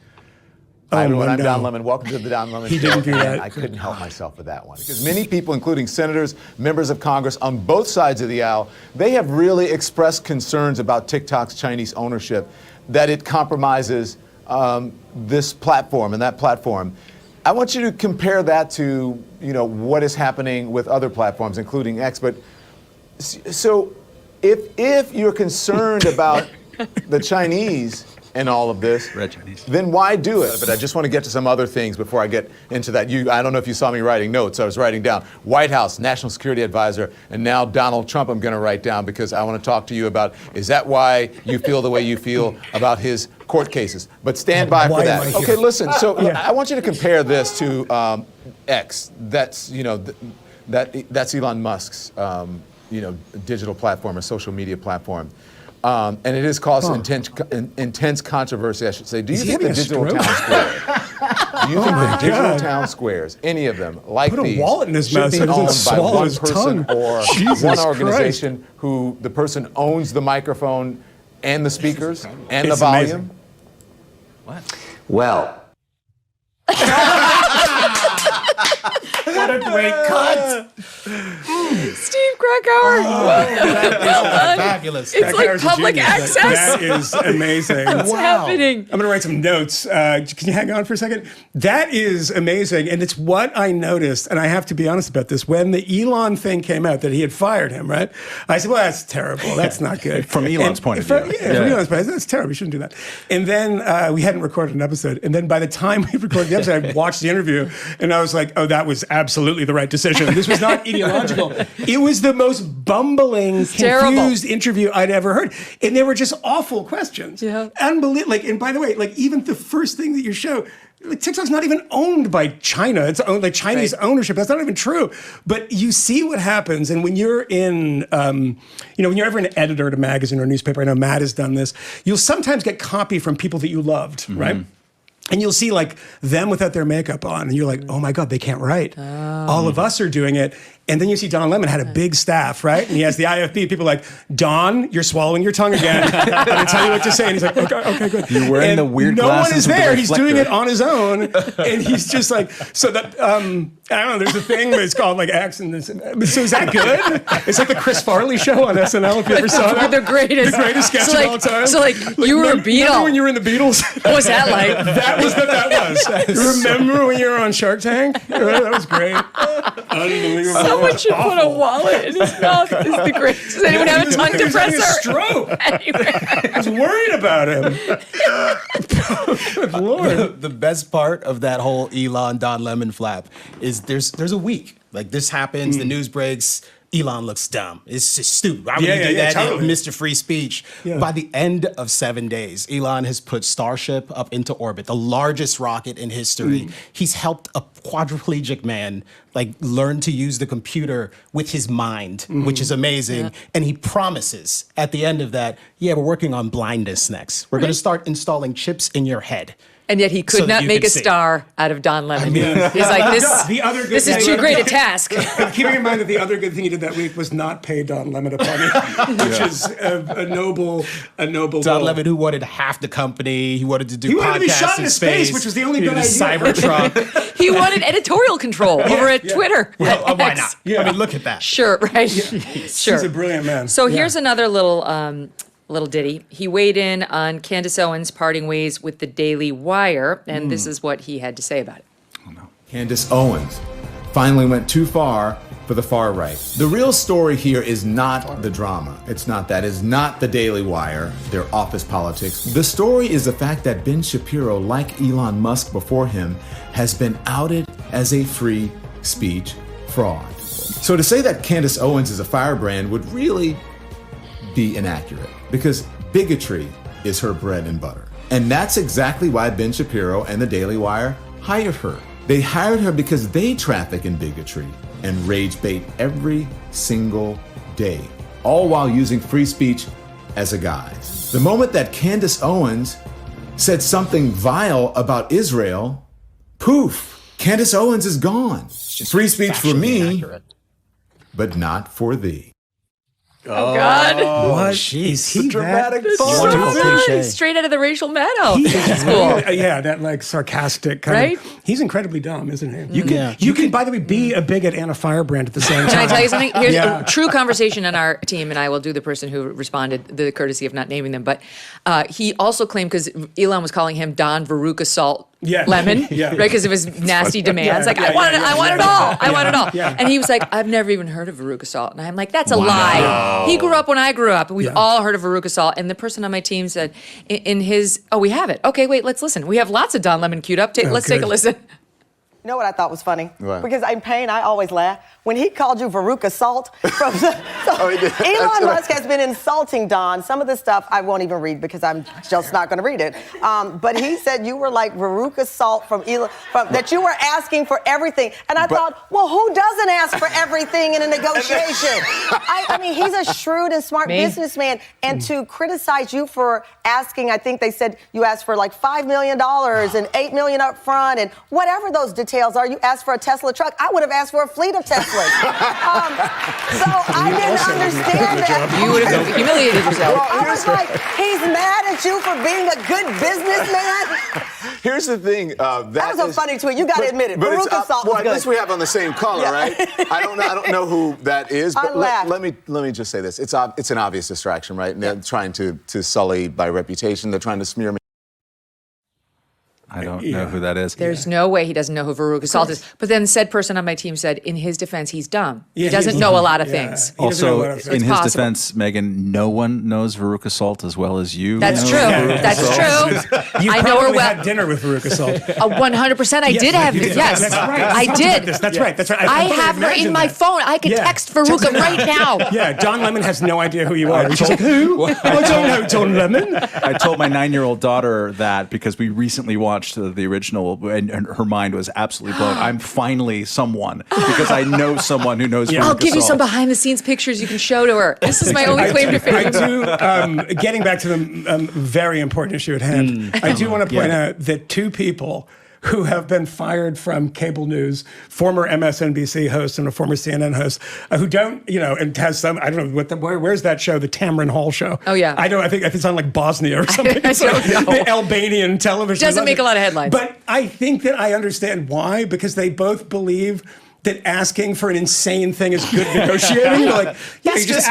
Hi, everyone. I'm Don Lemon. Welcome to the Don Lemon Show. He didn't do that. I couldn't help myself with that one. Because many people, including senators, members of Congress on both sides of the aisle, they have really expressed concerns about TikTok's Chinese ownership, that it compromises this platform and that platform. I want you to compare that to, what is happening with other platforms, including X. But so if you're concerned about the Chinese and all of this, then why do it? But I just want to get to some other things before I get into that. I don't know if you saw me writing notes. I was writing down White House, National Security Advisor, and now Donald Trump I'm going to write down because I want to talk to you about, is that why you feel the way you feel about his court cases? But stand by for that. Okay, listen. So I want you to compare this to X. That's, that's Elon Musk's, digital platform or social media platform. And it has caused intense controversy, I should say. Do you think the digital town squares, town squares, any of them, like Put a these, wallet in his should mouth be so he doesn't owned by swallow one his person tongue? or Jesus one Christ. organization who the person owns the microphone and the speakers and the It's volume? amazing. Well, What a great cut! Steve Krakauer. Fabulous. It's like Krakauer's a public genius. access. That is amazing. What's happening? I'm going to write some notes. Can you hang on for a second? That is amazing. And it's what I noticed, and I have to be honest about this. When the Elon thing came out that he had fired him, right? I said, well, that's terrible. That's not good. From Elon's point of view. From Elon's point of view. That's terrible. You shouldn't do that. And then we hadn't recorded an episode. And then by the time we recorded the episode, I watched the interview, and I was like, oh, that was absolutely the right decision. This was not ideological. It was the most bumbling, confused interview I'd ever heard. And they were just awful questions. Yeah. Unbelievable. And by the way, even the first thing that you show, TikTok's not even owned by China. It's owned like Chinese ownership. That's not even true. But you see what happens. And when you're in, when you're ever an editor at a magazine or a newspaper, I know Matt has done this, you'll sometimes get copy from people that you loved, right? And you'll see them without their makeup on, and you're like, oh my God, they can't write. All of us are doing it. And then you see Don Lemon had a big staff, right? And he has the IFB, people like, Don, you're swallowing your tongue again. I'm going to tell you what to say. And he's like, okay, good. You're wearing the weird glasses. No one is there. With the He's doing it on his own. And he's just like, so that, I don't know, there's a thing that's called Acts and this. So is that good? It's like the Chris Farley show on SNL, if you ever saw that. The greatest. The greatest sketch of all time. So you were a Beatle. Remember when you were in the Beatles? What was that like? That was what that was. Remember when you were on Shark Tank? That was great. Unbelievable. Someone should put a wallet in his mouth. Is the greatest. Does anyone have a tongue He was having a depressor? stroke. I was worried about him. Good Lord. The best part of that whole Elon Don Lemon flap is there's a week. This happens, the news breaks, Elon looks dumb. It's just stupid. Why would you do that? Totally. Mr. Free Speech. Yeah. By the end of 7 days, Elon has put Starship up into orbit, the largest rocket in history. He's helped a quadriplegic man learn to use the computer with his mind, which is amazing. Yeah. And he promises at the end of that, we're working on blindness next. We're going to start installing chips in your head. And yet he could not make a star out of Don Lemon. He's like, this is too great a task. Keeping in mind that the other good thing he did that week was not pay Don Lemon a penny, which is a noble Don Lemon, who wanted half the company, he wanted to do podcasts wanted to be shot in space, which was the only good idea. Cybertruck. He wanted editorial control over at Twitter. Well, why not? Yeah. I mean, look at that. Sure, right. Sure. He's a brilliant man. So here's another little ditty. He weighed in on Candace Owens parting ways with the Daily Wire, and this is what he had to say about it. Oh, no. Candace Owens finally went too far for the far right. The real story here is not the drama. It's not that. It's not the Daily Wire, their office politics. The story is the fact that Ben Shapiro, like Elon Musk before him, has been outed as a free speech fraud. So to say that Candace Owens is a firebrand would really be inaccurate, because bigotry is her bread and butter. And that's exactly why Ben Shapiro and the Daily Wire hired her. They hired her because they traffic in bigotry and rage bait every single day, all while using free speech as a guise. The moment that Candace Owens said something vile about Israel, poof, Candace Owens is gone. Free speech for me, but not for thee. Oh, God. What is he? Dramatic He's straight out of the racial Maddow school. Yeah, that sarcastic kind of. He's incredibly dumb, isn't he? You can, by the way, be a bigot and a firebrand at the same time. Can I tell you something? Here's a true conversation on our team, and I will do the person who responded, the courtesy of not naming them. But he also claimed, because Elon was calling him Don Veruca Salt Lemon, right? Because of his nasty demands. I want it all. I want it all. And he was like, I've never even heard of Veruca Salt. And I'm like, that's a lie. He grew up when I grew up. We've all heard of Veruca Salt. And the person on my team said, we have it. Okay, wait, let's listen. We have lots of Don Lemon queued up. Let's take a listen. You know what I thought was funny? What? Because in pain, I always laugh. When he called you Veruca Salt, Elon Musk has been insulting Don. Some of the stuff I won't even read because I'm just not going to read it. But he said you were like Veruca Salt from Elon, that you were asking for everything. And I thought, well, who doesn't ask for everything? everything in a negotiation. I mean, he's a shrewd and smart businessman. And to criticize you for asking, I think they said you asked for like $5 million and $8 million up front and whatever those details are. You asked for a Tesla truck. I would have asked for a fleet of Teslas. So I didn't understand that. You would have humiliated yourself. I was like, he's mad at you for being a good businessman. Here's the thing. That was a funny tweet. You got to admit it. Veruca Salt was well, good. at least we have on the same color, right? I don't know who that is, but let me just say this. It's an obvious distraction, right? And they're trying to sully by reputation. They're trying to smear me. I don't know who that is. There's no way he doesn't know who Veruca Salt is. But then said person on my team said, in his defense, he's dumb. He doesn't know a lot of things. Also, in his defense, Megyn, no one knows Veruca Salt as well as you. That's true. That's true. You I know her well. had dinner with Veruca Salt. 100%. I did have it. Yes, that's right. I did. That's right. That's right. I have her in my phone. I could text Veruca right now. Yeah, Don Lemon has no idea who you are. She's like, who? I don't know Don Lemon. I told my 9-year-old daughter that because we recently watched the original, and her mind was absolutely blown. I'm finally someone because I know someone who knows. I'll give you some behind-the-scenes pictures you can show to her. This is my only claim to fame. I do. Getting back to the very important issue at hand, I do want to point out that two people who have been fired from cable news, former MSNBC host and a former CNN host, who don't, and has some, I don't know, where's that show, the Tamron Hall show? Oh, yeah. I think it's on like Bosnia or something. I don't know. The Albanian television. Doesn't make a lot of headlines. But I think that I understand why, because they both believe that asking for an insane thing is good negotiating. You're like, that's just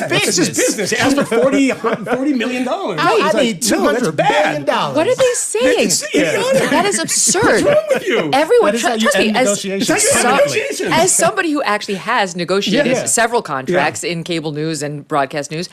business. It's just business. Ask for $40 million. I need $200 billion. What are they saying? It's idiotic. That is absurd. What's wrong with you? Everyone, That is trust how you me, end negotiations. as somebody who actually has negotiated several contracts in cable news and broadcast news,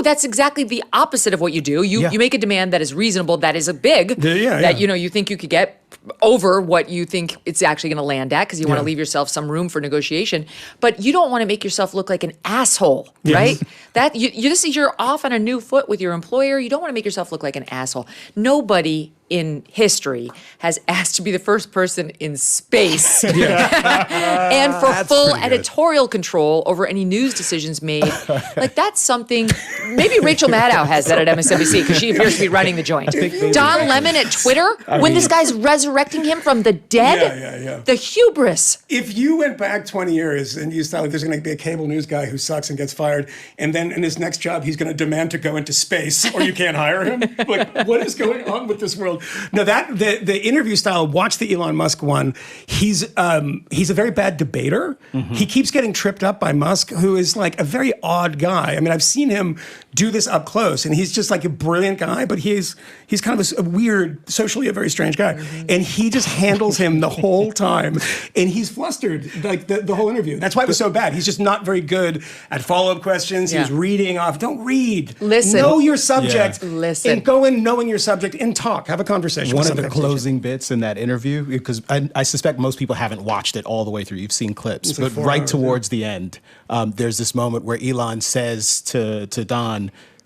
that's exactly the opposite of what you do. You make a demand that is reasonable, that is big, that you think you could get over what you think it's actually going to land at because you want to leave yourself some room for negotiation, but you don't want to make yourself look like an asshole, right? That you're off on a new foot with your employer. You don't want to make yourself look like an asshole. Nobody in history has asked to be the first person in space and for full editorial control over any news decisions made. Like that's something, maybe Rachel Maddow has that at MSNBC because she appears to be running the joint. Don Lemon at Twitter, when this guy's resurrecting him from the dead, the hubris. If you went back 20 years and you thought there's going to be a cable news guy who sucks and gets fired, and then in his next job he's going to demand to go into space or you can't hire him, like what is going on with this world? No, the interview style. Watch the Elon Musk one. He's a very bad debater. He keeps getting tripped up by Musk, who is like a very odd guy. I mean, I've seen him do this up close, and he's just like a brilliant guy, but he's kind of a weird, socially a very strange guy, and he just handles him the whole time, and he's flustered like the whole interview. That's why it was so bad. He's just not very good at follow-up questions. He's reading off. Don't read. Listen. Know your subject. Listen. And go in knowing your subject and talk. Have a conversation. One of the closing bits in that interview, because I suspect most people haven't watched it all the way through. You've seen clips, but right towards the end, there's this moment where Elon says to Don,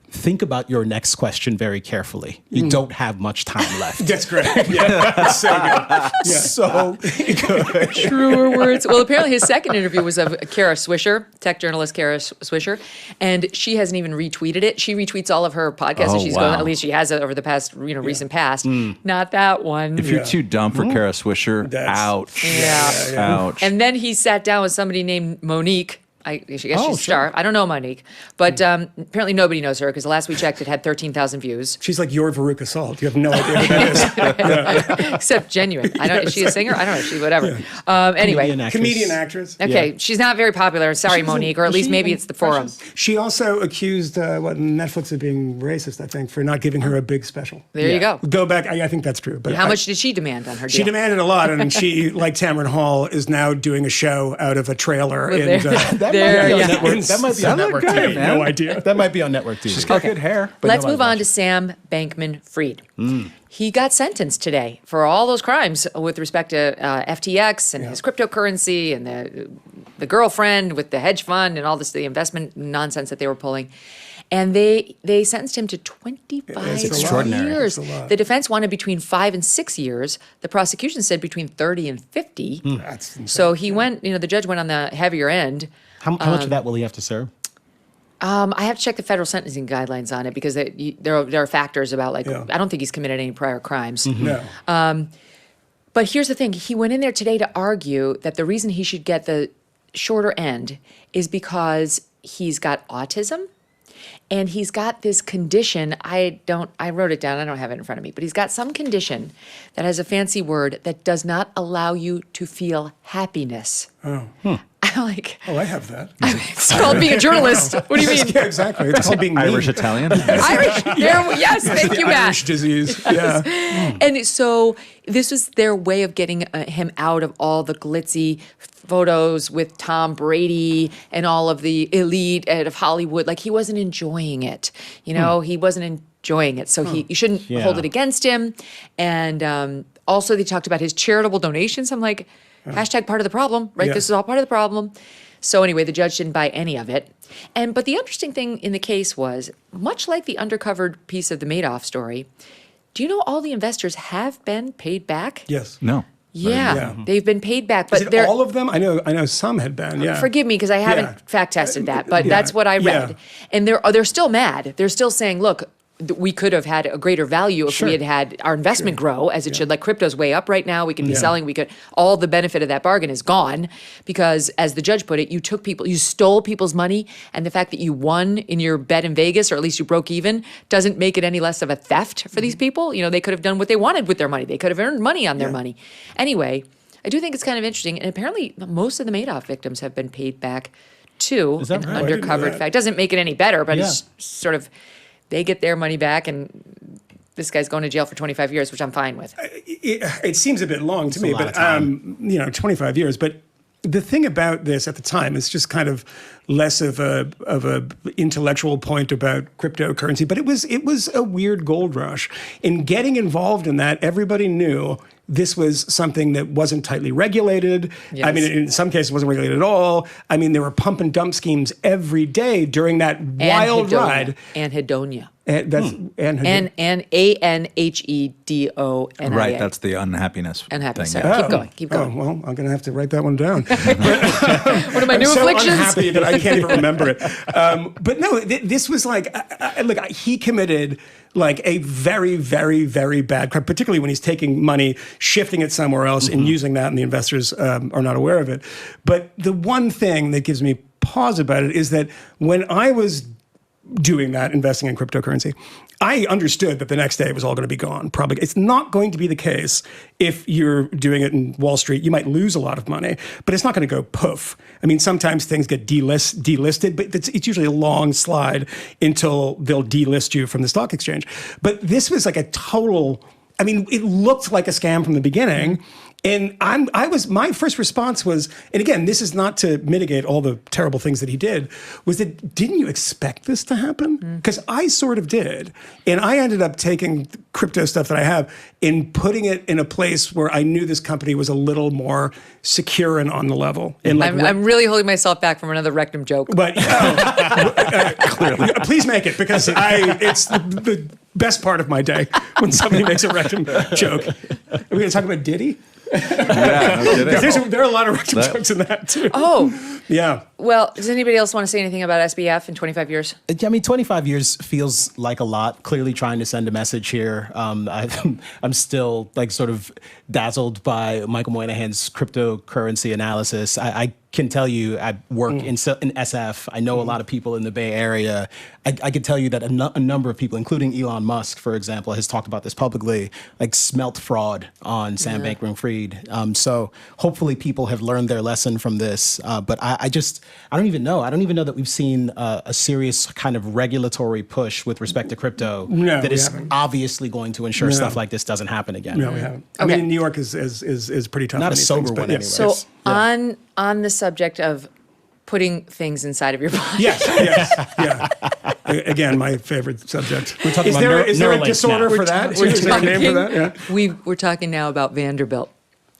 think about your next question very carefully. You don't have much time left. That's great. Yeah, that's so good. Yeah. So good. Truer words. Well, apparently his second interview was of Kara Swisher, tech journalist Kara Swisher, and she hasn't even retweeted it. She retweets all of her podcasts. She's going, at least she has it over the past, recent past. Not that one. If you're too dumb for Kara Swisher, ouch. Ouch. And then he sat down with somebody named Monique. I guess she's a star. I don't know Monique, but apparently nobody knows her because the last we checked, it had 13,000 views. She's like your Veruca Salt. You have no idea who that is. Except genuine. I don't. Is she a singer? I don't know. She's whatever. Anyway, comedian actress. Okay, she's not very popular. Sorry, Monique, or at least maybe it's the forum. She also accused Netflix of being racist, I think, for not giving her a big special. There you go. Go back. I think that's true. But how much did she demand on her deal? She demanded a lot, and she, like Tamron Hall, is now doing a show out of a trailer. That might be on network TV. I have no idea. That might be on network TV. She's got good hair. But let's move on to Sam Bankman-Fried. He got sentenced today for all those crimes with respect to FTX and his cryptocurrency and the girlfriend with the hedge fund and all this, the investment nonsense that they were pulling. And they sentenced him to 25 It's extraordinary. years. It's a lot. The defense wanted between 5 and 6 years. The prosecution said between 30 and 50. That's insane. So he went, the judge went on the heavier end. How much of that will he have to serve? I have to check the federal sentencing guidelines on it because there are factors about I don't think he's committed any prior crimes. No. But here's the thing. He went in there today to argue that the reason he should get the shorter end is because he's got autism and he's got this condition. I wrote it down. I don't have it in front of me, but he's got some condition that has a fancy word that does not allow you to feel happiness. Oh. I'm like, Oh, I have that. it's called being a journalist. What do you mean? Yeah, exactly. It's called being Irish mean. Italian. Irish. Yes, thank you, Matt. Irish disease. Yeah. And so this was their way of getting him out of all the glitzy photos with Tom Brady and all of the elite of Hollywood. Like he wasn't enjoying it. He wasn't enjoying it. So you shouldn't hold it against him. And also they talked about his charitable donations. I'm like, hashtag part of the problem, right? Yeah. This is all part of the problem. So anyway, the judge didn't buy any of it. But the interesting thing in the case was, much like the undercovered piece of the Madoff story, do you know all the investors have been paid back? Yes. No. Yeah, they've been paid back. But Is it all of them? I know some had been. Yeah. Forgive me because I haven't Yeah. fact tested that, but Yeah. that's what I read. Yeah. And they're still mad. They're still saying, look, we could have had a greater value if we had our investment grow as it should. Like crypto's way up right now. We could be selling. All the benefit of that bargain is gone because, as the judge put it, you stole people's money, and the fact that you won in your bet in Vegas, or at least you broke even, doesn't make it any less of a theft for these people. They could have done what they wanted with their money. They could have earned money on their money. Anyway, I do think it's kind of interesting, and apparently most of the Madoff victims have been paid back too. Is that an right? I didn't know undercovered that. fact. Doesn't make it any better, but Yeah. it's sort of they get their money back, and this guy's going to jail for 25 years, which I'm fine with. It seems a bit long to me, a lot but of time. 25 years. But the thing about this at the time is just kind of less of a intellectual point about cryptocurrency. But it was a weird gold rush. In getting involved in that, everybody knew this was something that wasn't tightly regulated. Yes. I mean, in some cases, it wasn't regulated at all. I mean, there were pump and dump schemes every day during that wild ride. Anhedonia. That's Anhedonia. Right. That's the unhappiness. Unhappiness. thing. Sorry. Keep going. Oh, well, I'm going to have to write that one down. One of my new I'm so afflictions. unhappy that I can't even remember it. But no, this was like, look, he committed like a very, very, very bad crime, particularly when he's taking money, shifting it somewhere else, and using that, and the investors are not aware of it. But the one thing that gives me pause about it is that when I was doing that, investing in cryptocurrency, I understood that the next day it was all going to be gone. Probably. It's not going to be the case if you're doing it in Wall Street. You might lose a lot of money, but it's not going to go poof. I mean, sometimes things get delisted, but it's usually a long slide until they'll delist you from the stock exchange. But this was like a total, I mean, it looked like a scam from the beginning. And my first response was, and again, this is not to mitigate all the terrible things that he did, was that, didn't you expect this to happen? Because I sort of did. And I ended up taking crypto stuff that I have and putting it in a place where I knew this company was a little more secure and on the level. And like, I'm really holding myself back from another rectum joke. but clearly, please make it, because it's the best part of my day when somebody makes a rectum joke. Are we going to talk about Diddy? Yeah, no kidding. There are a lot of rectum jokes in that too. Oh, Yeah. well, does anybody else want to say anything about SBF in 25 years? I mean, 25 years feels like a lot. Clearly trying to send a message here. I'm still like sort of dazzled by Michael Moynihan's cryptocurrency analysis. I can tell you, I work in SF. I know a lot of people in the Bay Area. I can tell you that a number of people, including Elon Musk, for example, has talked about this publicly, like smelt fraud on Sam Bankman-Fried. So hopefully people have learned their lesson from this. But I don't even know. I don't even know that we've seen a serious kind of regulatory push with respect to crypto that we is haven't. obviously going to ensure stuff like this doesn't happen again. No, we haven't. I Okay. mean, New York is pretty tough. Not on a these sober things, but one yeah. anyway. So Yes. on the subject of putting things inside of your body. Yes, yeah. Again, my favorite subject. We're talking is about there a Neuralink disorder now. for that? Is there a name for that? Yeah. We're talking now about Vanderbilt.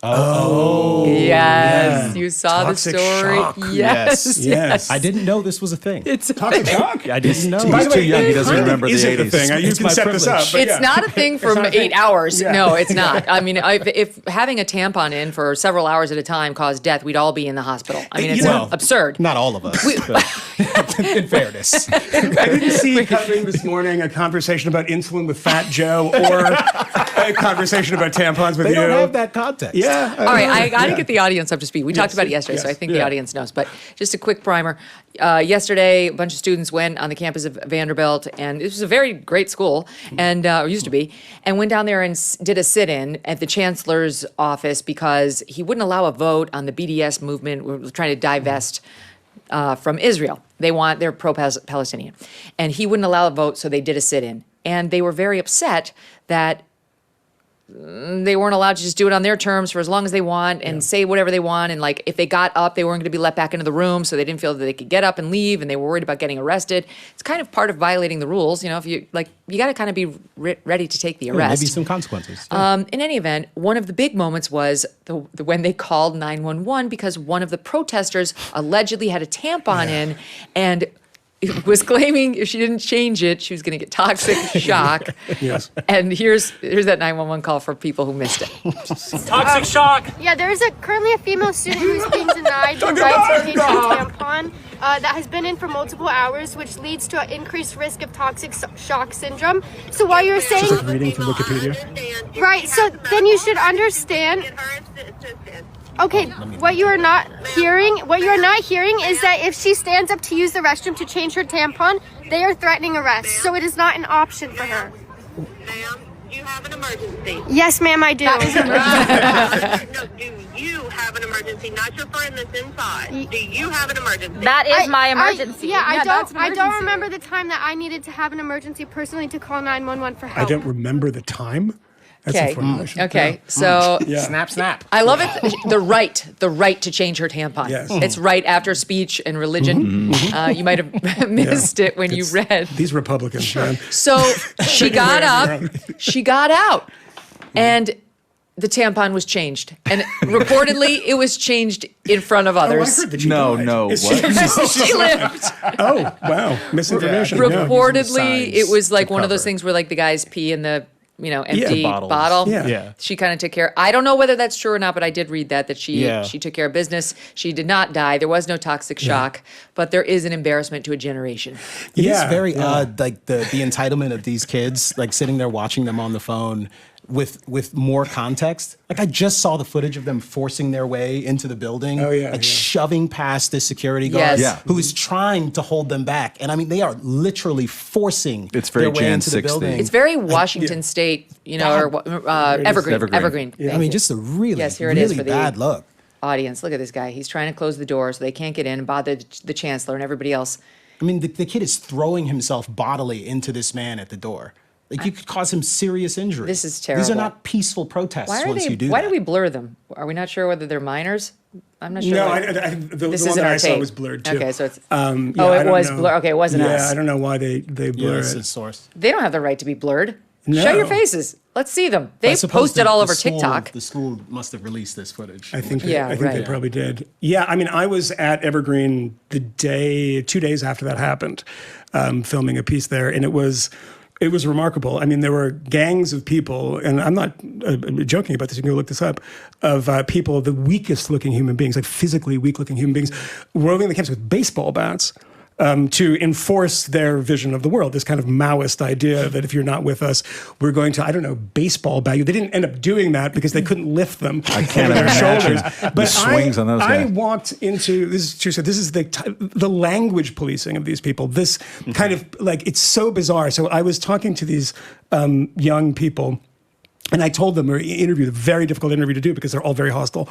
Oh, yes, you saw Toxic the story. shock. Yes. I didn't know this was a thing. It's a Toxic thing. shock? I didn't know. By the way, too young, he doesn't it remember the isn't a 80s. thing. You It's can my set this up. privilege. but It's yeah. not a thing for It's not a thing. 8 hours. Yeah. No, it's not. I mean, if having a tampon in for several hours at a time caused death, we'd all be in the hospital. I mean, it's absurd. Not all of us, but in fairness. I didn't see coming this morning a conversation about insulin with Fat Joe or a conversation about tampons with They you. don't have that context. Yeah. All right, I got to get the audience up to speed. We talked about it yesterday, so I yes, think the audience knows. But just a quick primer. Yesterday, a bunch of students went on the campus of Vanderbilt, and it was a very great school, and or used to be, and went down there and did a sit-in at the chancellor's office because he wouldn't allow a vote on the BDS movement. We're trying to divest from Israel. They're pro-Palestinian, and he wouldn't allow a vote, so they did a sit-in, and they were very upset that they weren't allowed to just do it on their terms for as long as they want and say whatever they want. And like, if they got up, they weren't going to be let back into the room. So they didn't feel that they could get up and leave. And they were worried about getting arrested. It's kind of part of violating the rules. You know, if you got to kind of be ready to take the arrest. Maybe some consequences. In any event, one of the big moments was when they called 911 because one of the protesters allegedly had a tampon in and was claiming if she didn't change it, she was going to get toxic shock. Yes. And here's that 911 call for people who missed it. Toxic shock. Yeah, there is currently a female student who is being denied the right to take a tampon that has been in for multiple hours, which leads to an increased risk of toxic shock syndrome. So while you're saying... Just like reading from Wikipedia. Right, so then you should understand... Okay, what you are not hearing is that if she stands up to use the restroom to change her tampon, they are threatening arrest. So it is not an option for her. Ma'am, do you have an emergency? Yes, ma'am, I do. No, do you have an emergency? Not your friend that's inside. Do you have an emergency? That is my emergency. I don't remember the time that I needed to have an emergency personally to call 911 for help. I don't remember the time. That's information. Okay. So Snap. I love it. The right to change her tampon. Yes. It's right after speech and religion. You might have missed it when you read. These Republicans, man. So she got up, she got out, and the tampon was changed. And reportedly, it was changed in front of others. I heard that she No, died. no, what? She lived. Oh, wow. Misinformation. Reportedly, it was like to one of those cover. things where like the guys pee in the empty bottles. bottle. Yeah. She kind of took care. I don't know whether that's true or not, but I did read that she Yeah. she took care of business. She did not die. There was no toxic shock, but there is an embarrassment to a generation. It is very odd, like the entitlement of these kids, like sitting there watching them on the phone with more context. Like I just saw the footage of them forcing their way into the building, shoving past this security guard who is trying to hold them back. And I mean, they are literally forcing their way into the building. It's very Washington State, or Evergreen. I mean, just a really, here it is really for the bad look. Audience, look at this guy. He's trying to close the door so they can't get in and bother the chancellor and everybody else. I mean, the kid is throwing himself bodily into this man at the door. Like you could cause him serious injury. This is terrible. These are not peaceful protests you do Why that. do we blur them? Are we not sure whether they're minors? I'm not sure. No, the one that I saw was blurred too. Okay, so it's. it was blurred. Okay, it wasn't us. Yeah, I don't know why they blur it's it. a source. They don't have the right to be blurred. No. Show your faces. Let's see them. I They suppose posted all over TikTok. The school must have released this footage. I think Yeah, they probably did. Yeah, I mean, I was at Evergreen 2 days after that happened, filming a piece there, and it was remarkable. I mean, there were gangs of people, and I'm not joking about this. You can go look this up, of people, the weakest looking human beings, like physically weak looking human beings, roving the campus with baseball bats. To enforce their vision of the world, this kind of Maoist idea that if you're not with us, we're going to, baseball bat you. They didn't end up doing that because they couldn't lift them I can't over their imagine shoulders. the But swings on those I guys. walked into, this is true, so this is the language policing of these people. This kind of, it's so bizarre. So I was talking to these young people, and I told them, or interviewed, a very difficult interview to do because they're all very hostile.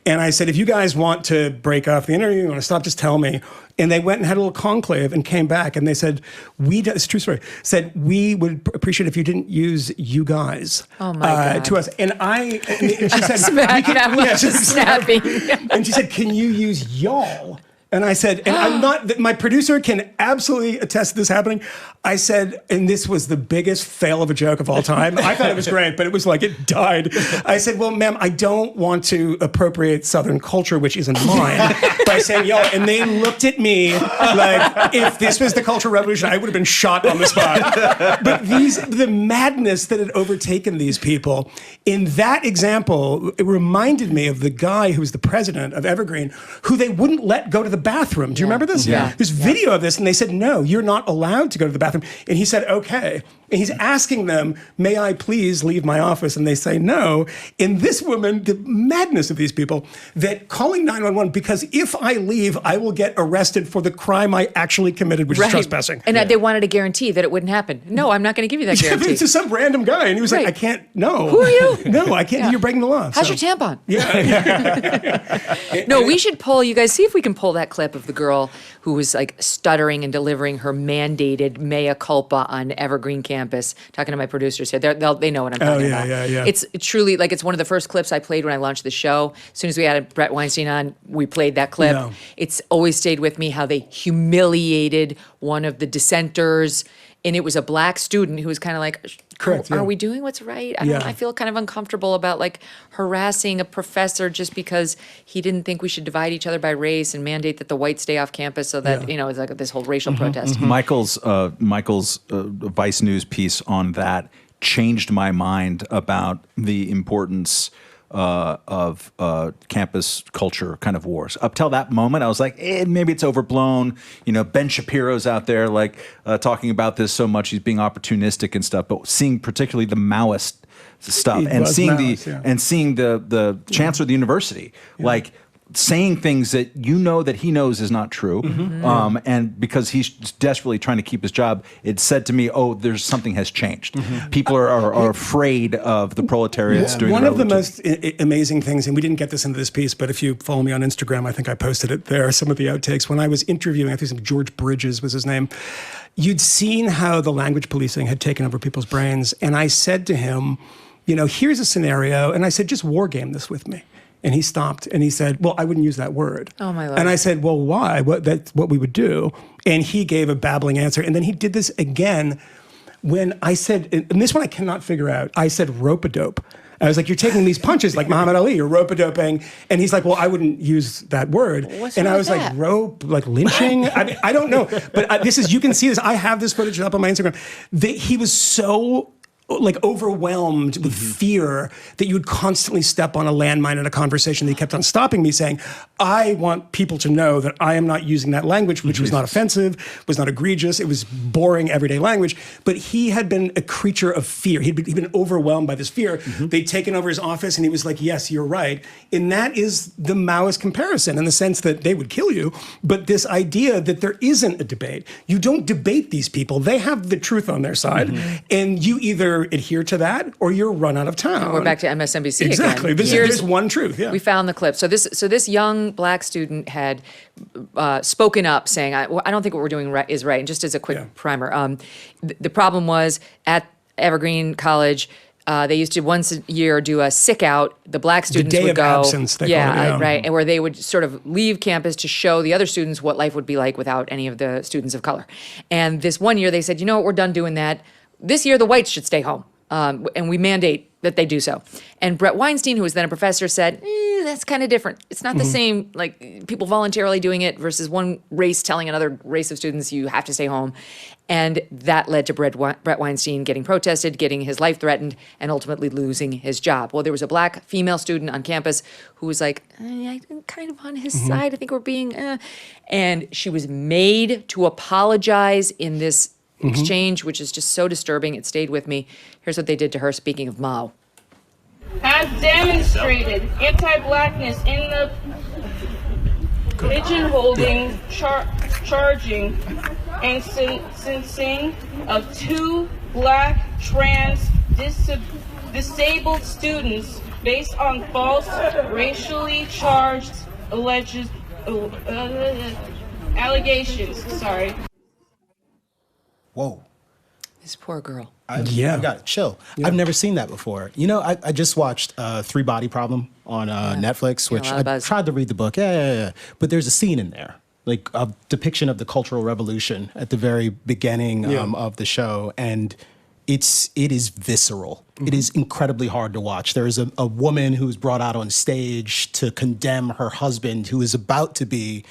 And I said, if you guys want to break off the interview, you want to stop, just tell me. And they went and had a little conclave and came back and they said, it's a true story, said, we would appreciate if you didn't use you guys to us. And she said, Snapping. and she said, can you use y'all? And I said, and I'm not, my producer can absolutely attest to this happening. I said, and this was the biggest fail of a joke of all time. I thought it was great, but it was like it died. I said, well, ma'am, I don't want to appropriate Southern culture, which isn't mine, by saying, yo, and they looked at me like, if this was the Cultural Revolution, I would have been shot on the spot. But the madness that had overtaken these people, in that example, it reminded me of the guy who was the president of Evergreen, who they wouldn't let go to the bathroom. Do you remember this? Yeah. There's video of this, and they said, no, you're not allowed to go to the bathroom. And he said, okay. And he's asking them, may I please leave my office? And they say no. And this woman, the madness of these people, that calling 911, because if I leave, I will get arrested for the crime I actually committed, which is trespassing. And they wanted a guarantee that it wouldn't happen. No, I'm not going to give you that guarantee. It's just some random guy. And he was like, I can't, no. Who are you? No, I can't, you're breaking the law. How's your tampon? Yeah. No, we should pull, you guys, see if we can pull that clip of the girl who was like stuttering and delivering her mandated mea culpa on Evergreen campus. Talking to my producers here. They know what I'm talking about. Yeah. It's truly, like, it's one of the first clips I played when I launched the show. As soon as we had Brett Weinstein on, we played that clip. No. It's always stayed with me how they humiliated one of the dissenters. And it was a black student who was kind of like, Correct, are we doing what's right? I feel kind of uncomfortable about like harassing a professor just because he didn't think we should divide each other by race and mandate that the whites stay off campus so that, it's like this whole racial protest. Michael's Vice News piece on that changed my mind about the importance of campus culture kind of wars. Up till that moment, I was like, maybe it's overblown. Ben Shapiro's out there like talking about this so much. He's being opportunistic and stuff. But seeing particularly the Maoist stuff and seeing the chancellor of the university, like saying things that that he knows is not true, and because he's desperately trying to keep his job, it said to me, there's something has changed. People are afraid of the proletariats doing one the of the revolution. most amazing things, and we didn't get this into this piece, but if you follow me on Instagram, I think I posted it there, some of the outtakes. When I was interviewing, I think George Bridges was his name, you'd seen how the language policing had taken over people's brains, and I said to him, here's a scenario, and I said, just war game this with me. And he stopped and he said, well, I wouldn't use that word. Oh, my Lord. And I said, well, why? That's what we would do. And he gave a babbling answer. And then he did this again when I said, and this one I cannot figure out, I said rope-a-dope. I was like, you're taking these punches like Muhammad Ali, you're rope-a-doping. And he's like, well, I wouldn't use that word. What's and wrong I was with like, that? rope, like lynching? I don't know. But you can see this. I have this footage up on my Instagram. He was so overwhelmed with fear that you would constantly step on a landmine in a conversation. He kept on stopping me saying, I want people to know that I am not using that language, which was not offensive, was not egregious. It was boring everyday language. But he had been a creature of fear. He'd been overwhelmed by this fear. They'd taken over his office and he was like, yes, you're right. And that is the Maoist comparison in the sense that they would kill you. But this idea that there isn't a debate. You don't debate these people. They have the truth on their side. And you either adhere to that or you're run out of town. And we're back to MSNBC exactly. again. There's one truth. Yeah. We found the clip. So this young black student had spoken up, saying, "I don't think what we're doing is right." And just as a quick primer, the problem was at Evergreen College. They used to once a year do a sick out. The black students day would of go, absence, they call it, right, and where they would sort of leave campus to show the other students what life would be like without any of the students of color. And this one year, they said, "You know what? We're done doing that. This year, the whites should stay home." And we mandate that they do so. And Brett Weinstein, who was then a professor, said, that's kind of different. It's not the same, like people voluntarily doing it versus one race telling another race of students, you have to stay home. And that led to Brett Weinstein getting protested, getting his life threatened, and ultimately losing his job. Well, there was a black female student on campus who was like, I'm kind of on his side. I think we're being, And she was made to apologize in this exchange, which is just so disturbing. It stayed with me. Here's what they did to her, speaking of Mao. Has demonstrated anti-blackness in the pigeon-holding, charging, and sentencing of 2 black trans disabled students based on false racially charged allegations. Sorry. Whoa. This poor girl. I got it. Chill. Yeah. I've never seen that before. I just watched Three Body Problem on Netflix, which I tried to read the book. But there's a scene in there like a depiction of the Cultural Revolution at the very beginning of the show, and it is visceral. It is incredibly hard to watch. There is a woman who's brought out on stage to condemn her husband, who is about to be,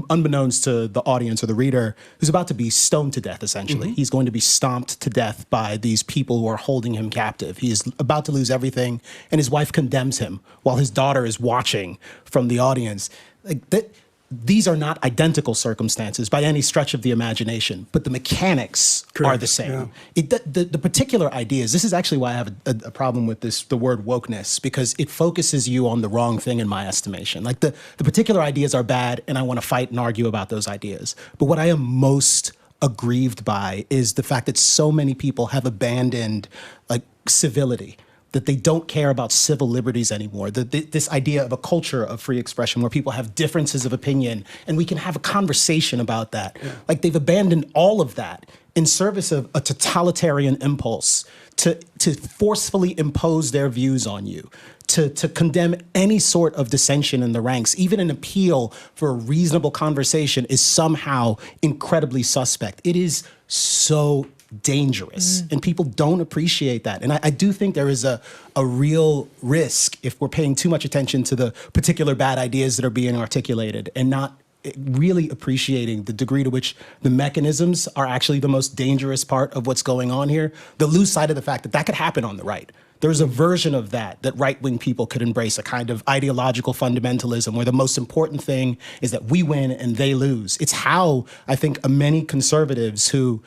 unbeknownst to the audience or the reader, who's about to be stoned to death, essentially. He's going to be stomped to death by these people who are holding him captive. He is about to lose everything, and his wife condemns him while his daughter is watching from the audience. Like that. These are not identical circumstances by any stretch of the imagination, but the mechanics are the same. The particular ideas, this is actually why I have a problem with the word wokeness, because it focuses you on the wrong thing in my estimation. Like the particular ideas are bad, and I want to fight and argue about those ideas. But what I am most aggrieved by is the fact that so many people have abandoned like civility, that they don't care about civil liberties anymore. This idea of a culture of free expression where people have differences of opinion and we can have a conversation about that. Yeah. Like they've abandoned all of that in service of a totalitarian impulse to forcefully impose their views on you, to condemn any sort of dissension in the ranks. Even an appeal for a reasonable conversation is somehow incredibly suspect. It is so dangerous, and people don't appreciate that. And I do think there is a real risk if we're paying too much attention to the particular bad ideas that are being articulated and not really appreciating the degree to which the mechanisms are actually the most dangerous part of what's going on here. The lose sight of the fact that that could happen on the right. There's a version of that right-wing people could embrace, a kind of ideological fundamentalism where the most important thing is that we win and they lose. It's how I think many conservatives who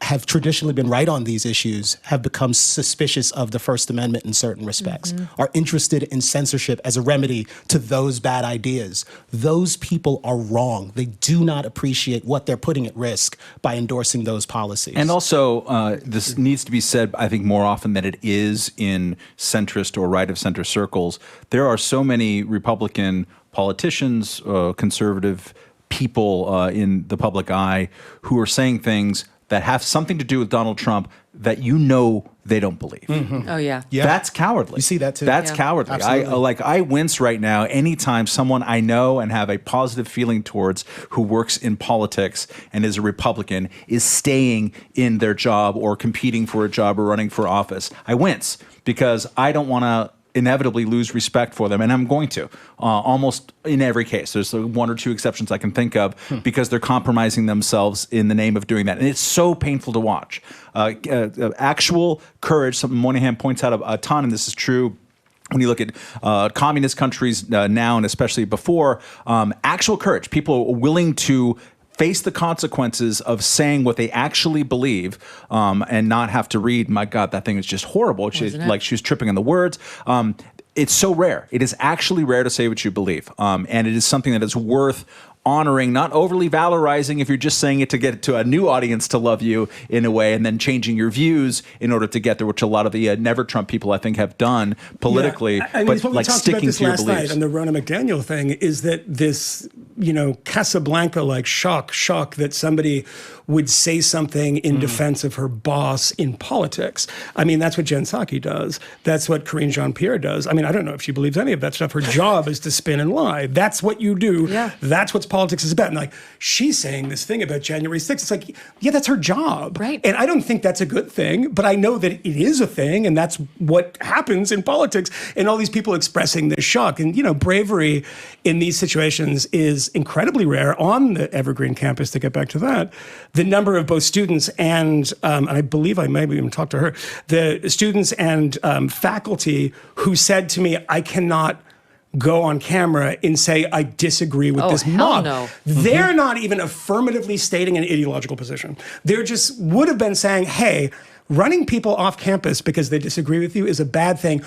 have traditionally been right on these issues have become suspicious of the First Amendment in certain respects, are interested in censorship as a remedy to those bad ideas. Those people are wrong. They do not appreciate what they're putting at risk by endorsing those policies. And also, this needs to be said, I think, more often than it is in centrist or right-of-center circles. There are so many Republican politicians, conservative people in the public eye who are saying things that have something to do with Donald Trump that they don't believe. Oh, yeah. That's cowardly. You see that too? That's cowardly. I wince right now anytime someone I know and have a positive feeling towards who works in politics and is a Republican is staying in their job or competing for a job or running for office. I wince because I don't want to inevitably lose respect for them, and I'm going to almost in every case. There's one or two exceptions I can think of because they're compromising themselves in the name of doing that, and it's so painful to watch. Actual courage, something Moynihan points out a ton, and this is true when you look at communist countries now and especially before, actual courage, people are willing to face the consequences of saying what they actually believe and not have to read, my God, that thing is just horrible. She was tripping on the words. It's so rare. It is actually rare to say what you believe. And it is something that is worth honoring, not overly valorizing if you're just saying it to get to a new audience to love you in a way, and then changing your views in order to get there, which a lot of the never Trump people I think have done politically, but like sticking to your beliefs. Last night on the Ronna McDaniel thing is that this, Casablanca-like shock that somebody would say something in defense of her boss in politics. I mean, that's what Jen Psaki does. That's what Karine Jean-Pierre does. I mean, I don't know if she believes any of that stuff. Her job is to spin and lie. That's what you do. Yeah. That's what politics is about. And like, she's saying this thing about January 6th. It's like, yeah, that's her job. Right. And I don't think that's a good thing, but I know that it is a thing, and that's what happens in politics. And all these people expressing this shock. And, bravery in these situations is incredibly rare on the Evergreen campus, to get back to that. The number of both students and I believe I maybe even talked to her, the students and faculty who said to me, I cannot go on camera and say, I disagree with this mob. No. They're not even affirmatively stating an ideological position. They're just would have been saying, hey, running people off campus because they disagree with you is a bad thing.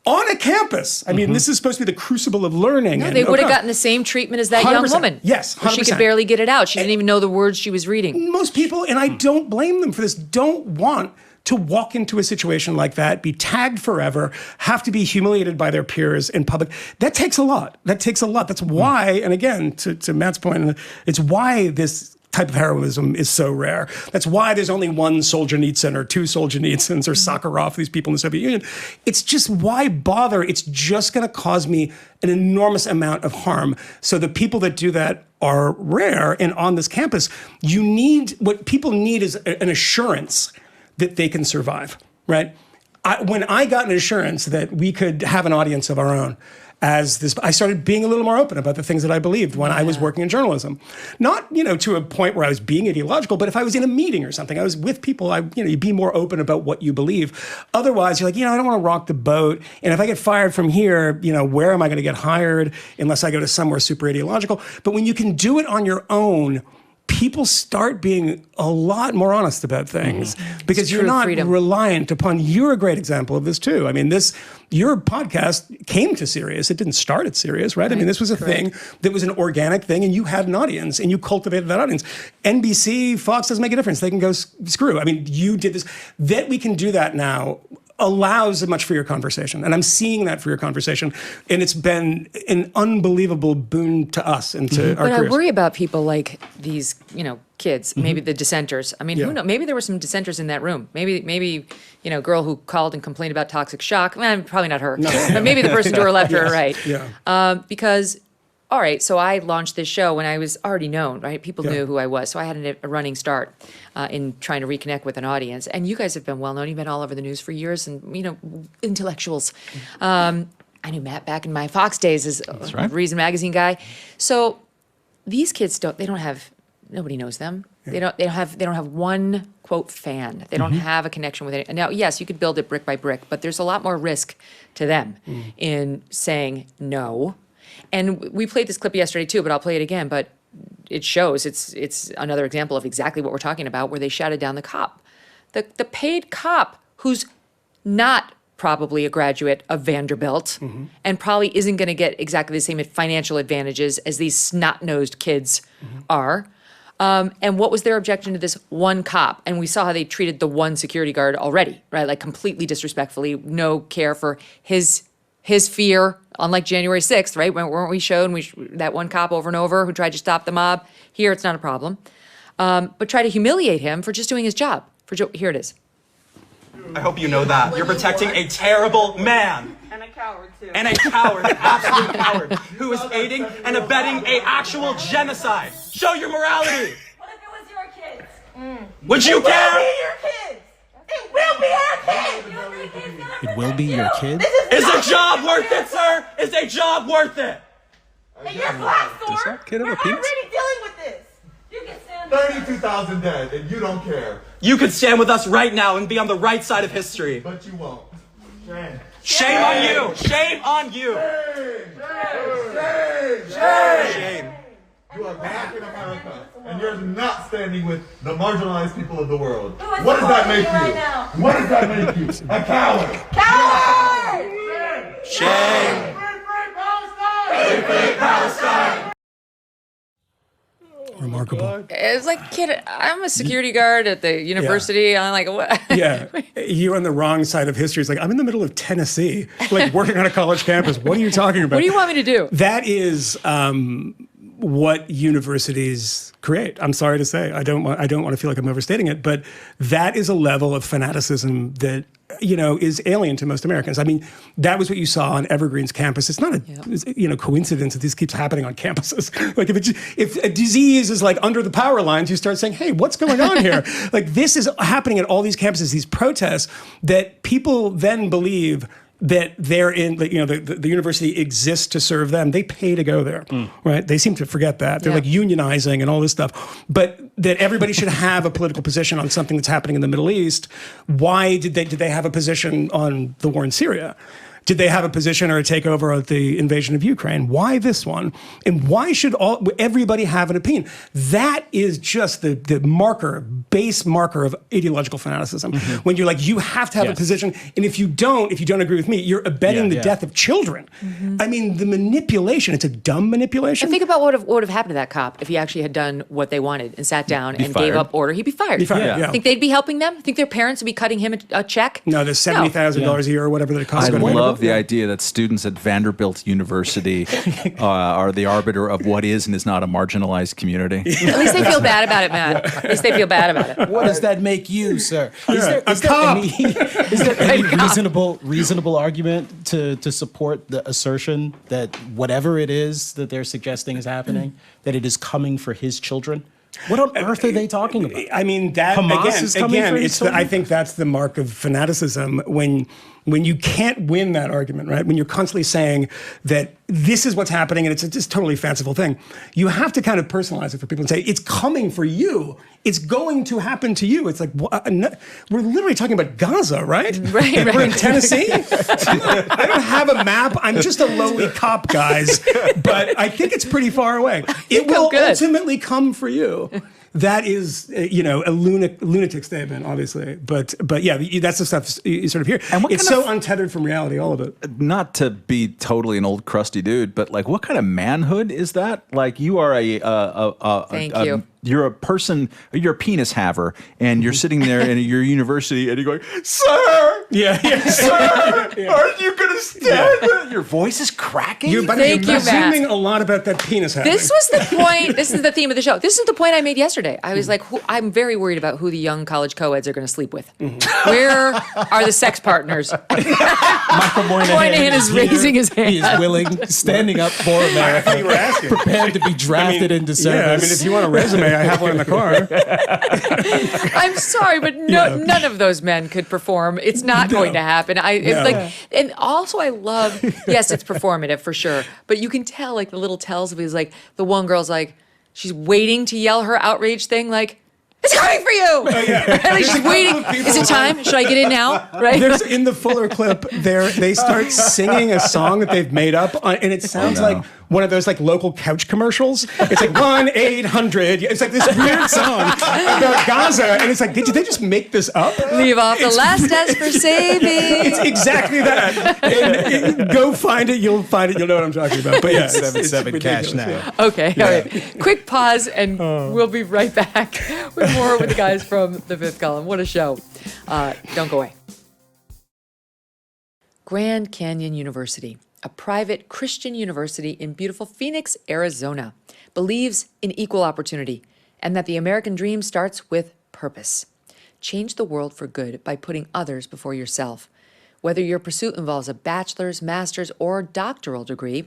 On a campus. I mean, this is supposed to be the crucible of learning. No, they would have gotten the same treatment as that young woman. Yes, 100%. She could barely get it out. She didn't even know the words she was reading. Most people, and I don't blame them for this, don't want to walk into a situation like that, be tagged forever, have to be humiliated by their peers in public. That takes a lot. That's why, and again, to Matt's point, it's why this type of heroism is so rare. That's why there's only one Solzhenitsyn or two Solzhenitsyns or Sakharov, these people in the Soviet Union. It's just, why bother? It's just going to cause me an enormous amount of harm. So the people that do that are rare. And on this campus, what people need is an assurance that they can survive, right? When I got an assurance that we could have an audience of our own, I started being a little more open about the things that I believed when I was working in journalism. Not, to a point where I was being ideological, but if I was in a meeting or something, I was with people, you be more open about what you believe. Otherwise, you're like, I don't want to rock the boat. And if I get fired from here, where am I going to get hired unless I go to somewhere super ideological? But when you can do it on your own, people start being a lot more honest about things because you're not reliant upon. You're a great example of this too. I mean, your podcast came to Sirius. It didn't start at Sirius, right? I mean, this was a thing that was an organic thing, and you had an audience, and you cultivated that audience. NBC, Fox doesn't make a difference. They can go screw. I mean, you did this. That we can do that now allows a much freer conversation. And I'm seeing that freer conversation. And it's been an unbelievable boon to us and to our careers. But I worry about people like these, kids, maybe the dissenters. I mean, who knows? Maybe there were some dissenters in that room. Maybe girl who called and complained about toxic shock. Probably not her. No. But maybe the person to her left or her right. Yeah. Because, all right, so I launched this show when I was already known, right? People knew who I was. So I had a running start in trying to reconnect with an audience. And you guys have been well known. You've been all over the news for years and, intellectuals. I knew Matt back in my Fox days as a Reason Magazine guy. So these kids nobody knows them. Yeah. They don't have one quote fan. They don't have a connection with it. And now, yes, you could build it brick by brick, but there's a lot more risk to them in saying no. And we played this clip yesterday too, but I'll play it again. But it shows it's another example of exactly what we're talking about, where they shouted down the cop, the paid cop who's not probably a graduate of Vanderbilt and probably isn't going to get exactly the same financial advantages as these snot-nosed kids are. And what was their objection to this one cop? And we saw how they treated the one security guard already, right? Like completely disrespectfully, no care for his fear, unlike January 6th, right? Weren't we shown that one cop over and over who tried to stop the mob? Here, it's not a problem. But try to humiliate him for just doing his job. Here it is. I hope you know that. You're protecting a terrible man. And a coward, too. And a coward, an absolute coward, who is aiding and abetting an actual genocide. Show your morality. What if it was your kids? Would you care? It will be your kids. It will be your kid? Is a job worth it, sir? Is a job worth it? And you're black, Does that kid have a We're penis? already dealing with this. You can stand 32,000 dead, and you don't care. You could stand with us right now and be on the right side of history. But you won't. Shame on you! Shame on you! Shame! You are back in America, and you're not standing with the marginalized people of the world. What does that make you? What does that make you? A coward! Coward! Shame! Free Palestine! Remarkable. It's like, kid, I'm a security guard at the university. I'm like, what? Yeah, you're on the wrong side of history. It's like, I'm in the middle of Tennessee, like working on a college campus. What are you talking about? What do you want me to do? That is what universities create. I'm sorry to say, I don't want to feel like I'm overstating it, but that is a level of fanaticism that is alien to most Americans. I mean, that was what you saw on Evergreen's campus. It's not a coincidence that this keeps happening on campuses. Like if a disease is like under the power lines, you start saying, hey, what's going on here? Like this is happening at all these campuses, these protests that people then believe that they're in, the university exists to serve them. They pay to go there, right? They seem to forget that. They're like unionizing and all this stuff. But that everybody should have a political position on something that's happening in the Middle East. Why did they have a position on the war in Syria? Did they have a position or a takeover of the invasion of Ukraine? Why this one? And why should everybody have an opinion? That is just the base marker of ideological fanaticism. When you're like, you have to have a position, and if you don't agree with me, you're abetting the death of children. I mean, the manipulation, it's a dumb manipulation. And think about what would have happened to that cop if he actually had done what they wanted and sat down and gave up order. He'd be fired. Think they'd be helping them? Think their parents would be cutting him a check? No, there's $70,000 a year or whatever that it costs. I love love the idea that students at Vanderbilt University are the arbiter of what is and is not a marginalized community. At least they feel bad about it, Matt. At least they feel bad about it. What does that make you, sir? Is there any reasonable argument to support the assertion that whatever it is that they're suggesting is happening, that it is coming for his children? What on earth are they talking about? I mean, that Hamas is coming for his children? I think that's the mark of fanaticism when you can't win that argument, right? When you're constantly saying that this is what's happening and it's just totally fanciful thing. You have to kind of personalize it for people and say, it's coming for you. It's going to happen to you. It's like, we're literally talking about Gaza, right? Right. We're in Tennessee. I don't have a map. I'm just a lowly cop, guys. But I think it's pretty far away. It will ultimately come for you. That is, a lunatic statement, obviously. But yeah, that's the stuff you sort of hear. And it's so untethered from reality, all of it. Not to be totally an old crusty dude, but like, what kind of manhood is that? Like, you are Thank you. You're a person, you're a penis haver, and you're sitting there in your university, and you're going, "Sir, sir, aren't you going to stand there?" Your voice is cracking. You're assuming a lot about that penis having. This was the point. This is the theme of the show. This is the point I made yesterday. I was like, I'm very worried about who the young college co-eds are going to sleep with. Where are the sex partners? Michael Moynihan is raising his hand. He is willing, standing up for America, prepared to be drafted into service. Yeah, I mean, if you want a resume, I have one in the car. I'm sorry, but none of those men could perform. It's not going to happen. And also I love, yes, it's performative for sure, but you can tell like the little tells of it is like the one girl's like, she's waiting to yell her outrage thing, like, it's coming for you. Like she's waiting. Is it time? Should I get in now? Right. There's in the fuller clip they start singing a song that they've made up, and it sounds like one of those like local couch commercials. It's like 1-800. It's like this weird song about Gaza, and it's like, did they just make this up? Leave off the last S for saving. It's exactly that. And go find it. You'll find it. You'll know what I'm talking about. But yeah, 77 cash now. Yeah. Okay. All right. Quick pause, and we'll be right back with more with the guys from the Fifth Column. What a show. Don't go away. Grand Canyon University, a private Christian university in beautiful Phoenix, Arizona, believes in equal opportunity and that the American dream starts with purpose. Change the world for good by putting others before yourself. Whether your pursuit involves a bachelor's, master's, or doctoral degree,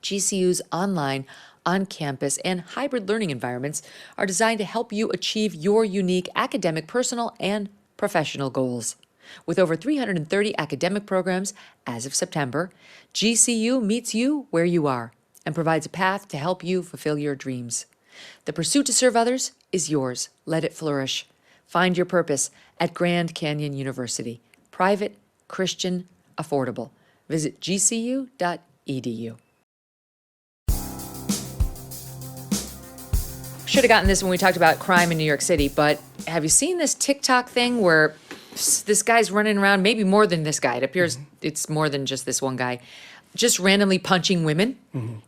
GCU's online, on-campus, and hybrid learning environments are designed to help you achieve your unique academic, personal, and professional goals. With over 330 academic programs as of September, GCU meets you where you are and provides a path to help you fulfill your dreams. The pursuit to serve others is yours. Let it flourish. Find your purpose at Grand Canyon University. Private, Christian, affordable. Visit gcu.edu. Should have gotten this when we talked about crime in New York City, but have you seen this TikTok thing where this guy's running around, maybe more than this guy, it appears it's more than just this one guy, just randomly punching women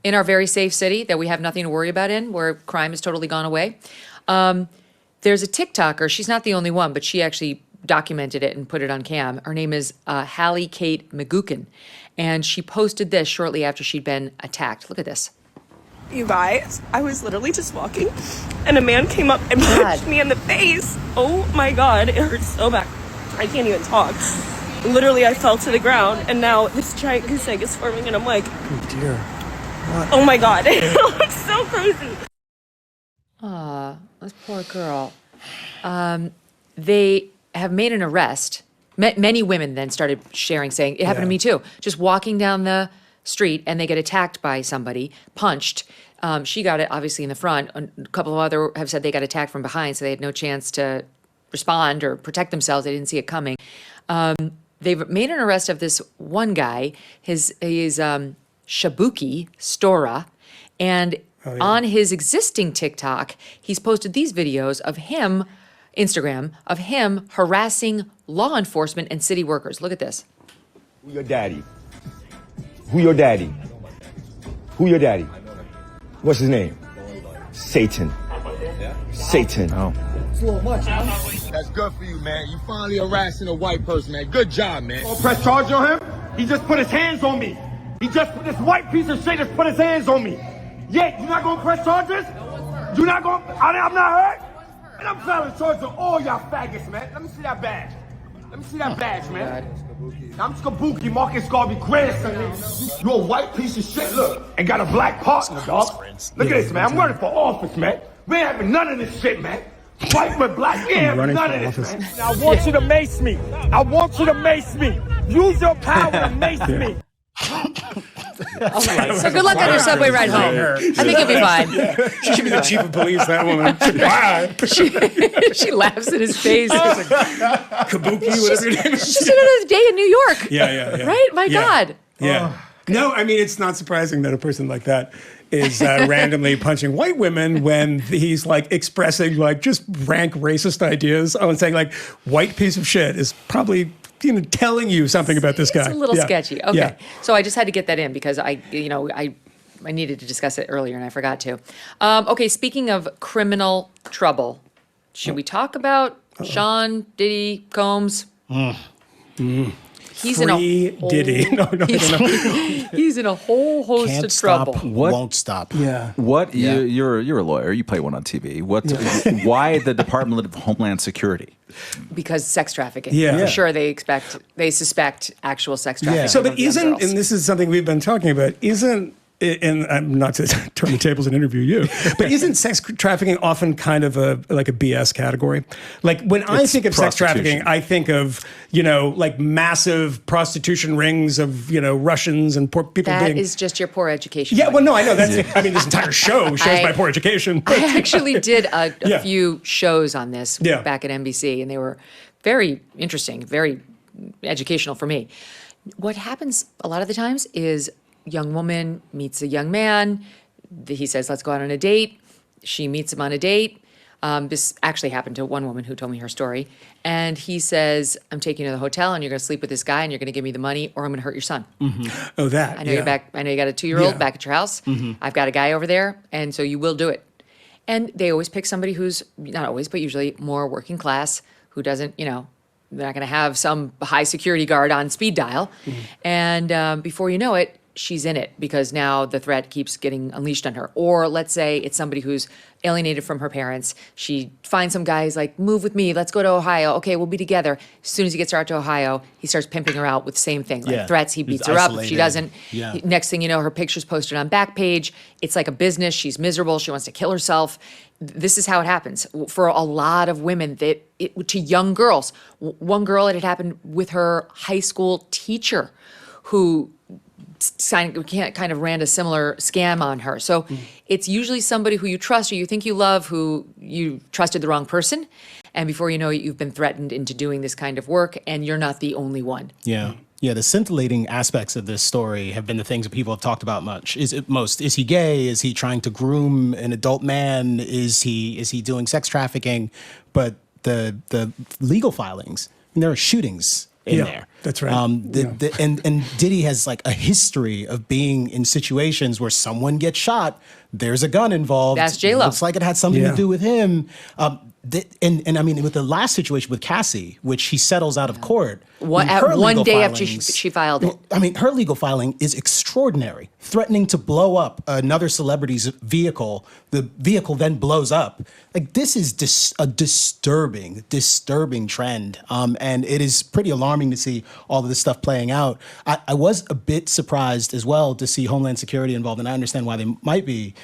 in our very safe city that we have nothing to worry about in, where crime has totally gone away. There's a TikToker, she's not the only one, but she actually documented it and put it on cam. Her name is Hallie Kate McGuckin, and she posted this shortly after she'd been attacked. Look at this. You guys, I was literally just walking, and a man came up and punched me in the face. Oh my God, it hurts so bad. I can't even talk. Literally, I fell to the ground, and now this giant goose egg is forming, and I'm like, oh dear. What? Oh my God, it looks so crazy. Aw, this poor girl. They have made an arrest. Many women then started sharing, saying, it happened to me too. Just walking down the street, and they get attacked by somebody, punched. She got it, obviously, in the front. A couple of other have said they got attacked from behind, so they had no chance to respond or protect themselves. They didn't see it coming. They've made an arrest of this one guy. He's Shabuki Stora, and on his existing TikTok, he's posted these videos of him, Instagram, of him harassing law enforcement and city workers. Look at this. Who your daddy? Who your daddy? Who your daddy? What's his name? Satan. Satan. Oh. It's a little much, huh? That's good for you, man. You finally harassing a white person, man. Good job, man. Oh, press charge on him? He just put his hands on me. This white piece of shit just put his hands on me. Yeah, you not gonna press charges? You not gonna, I'm not hurt? And I'm filing charges on all y'all faggots, man. Let me see that badge. Let me see that badge, man. I'm Skabuki, Marcus Garvey grandson, nigga. You a white piece of shit, look, and got a black partner, dog. Look at this, man. I'm running for office, man. We ain't having none of this shit, man. White with black, we ain't having none of this, man. Now, I want you to mace me. I want you to mace me. Use your power to mace me. So good luck on your subway ride home. I think you'll be fine. She should be the chief of police, that woman. Why? She laughs in his face. Kabuki, whatever your name is. She's another day in New York. Yeah. Right? My God. Yeah. No, I mean, it's not surprising that a person like that is randomly punching white women when he's like expressing like just rank racist ideas. Oh, and saying like white piece of shit is probably telling you something about this guy. It's a little sketchy. Okay. So I just had to get that in because I needed to discuss it earlier and I forgot to. Okay. Speaking of criminal trouble, should we talk about Sean Diddy Combs? He's Free in a Diddy. No. He's in a whole host Can't of stop, trouble. won't stop. Yeah. What? You're a lawyer. You play one on TV. Why the Department of Homeland Security? Because sex trafficking. Yeah. For sure they suspect actual sex trafficking. So, but of young isn't, girls. and this is something we've been talking about, and I'm not to turn the tables and interview you, but isn't sex trafficking often kind of like a BS category? Like when I think of sex trafficking, I think of, like massive prostitution rings of, Russians and poor people That being... is just your poor education. Yeah, well, no, I know. That's, I mean, this entire show shows my poor education. I actually did a few shows on this Yeah. back at NBC, and they were very interesting, very educational for me. What happens a lot of the times is young woman meets a young man. He says, let's go out on a date. She meets him on a date. This actually happened to one woman who told me her story. And he says, I'm taking you to the hotel and you're going to sleep with this guy and you're going to give me the money or I'm going to hurt your son. Mm-hmm. Oh, that. I know you're back. I know you got a 2-year-old back at your house. Mm-hmm. I've got a guy over there. And so you will do it. And they always pick somebody who's, not always, but usually more working class, who doesn't, they're not going to have some high security guard on speed dial. Mm-hmm. And before you know it, she's in it because now the threat keeps getting unleashed on her. Or let's say it's somebody who's alienated from her parents. She finds some guy who's like, move with me, let's go to Ohio. Okay, we'll be together. As soon as he gets her out to Ohio, he starts pimping her out with the same thing, like threats. He beats her up. If she doesn't, next thing you know, her picture's posted on Backpage. It's like a business. She's miserable. She wants to kill herself. This is how it happens for a lot of women to young girls. One girl, it had happened with her high school teacher who kind of ran a similar scam on her. So it's usually somebody who you trust or you think you love, who you trusted the wrong person. And before you know it, you've been threatened into doing this kind of work and you're not the only one. Yeah. Yeah, the scintillating aspects of this story have been the things that people have talked about much. Is he gay? Is he trying to groom an adult man? Is he doing sex trafficking? But the legal filings, and there are shootings in there. That's right. And Diddy has like a history of being in situations where someone gets shot, there's a gun involved. That's J-Lo. Looks like it had something to do with him. And I mean, with the last situation with Cassie, which he settles out of court. One day after she filed it. I mean, her legal filing is extraordinary, threatening to blow up another celebrity's vehicle. The vehicle then blows up. Like, this is a disturbing trend. And it is pretty alarming to see all of this stuff playing out. I was a bit surprised as well to see Homeland Security involved, and I understand why they might be.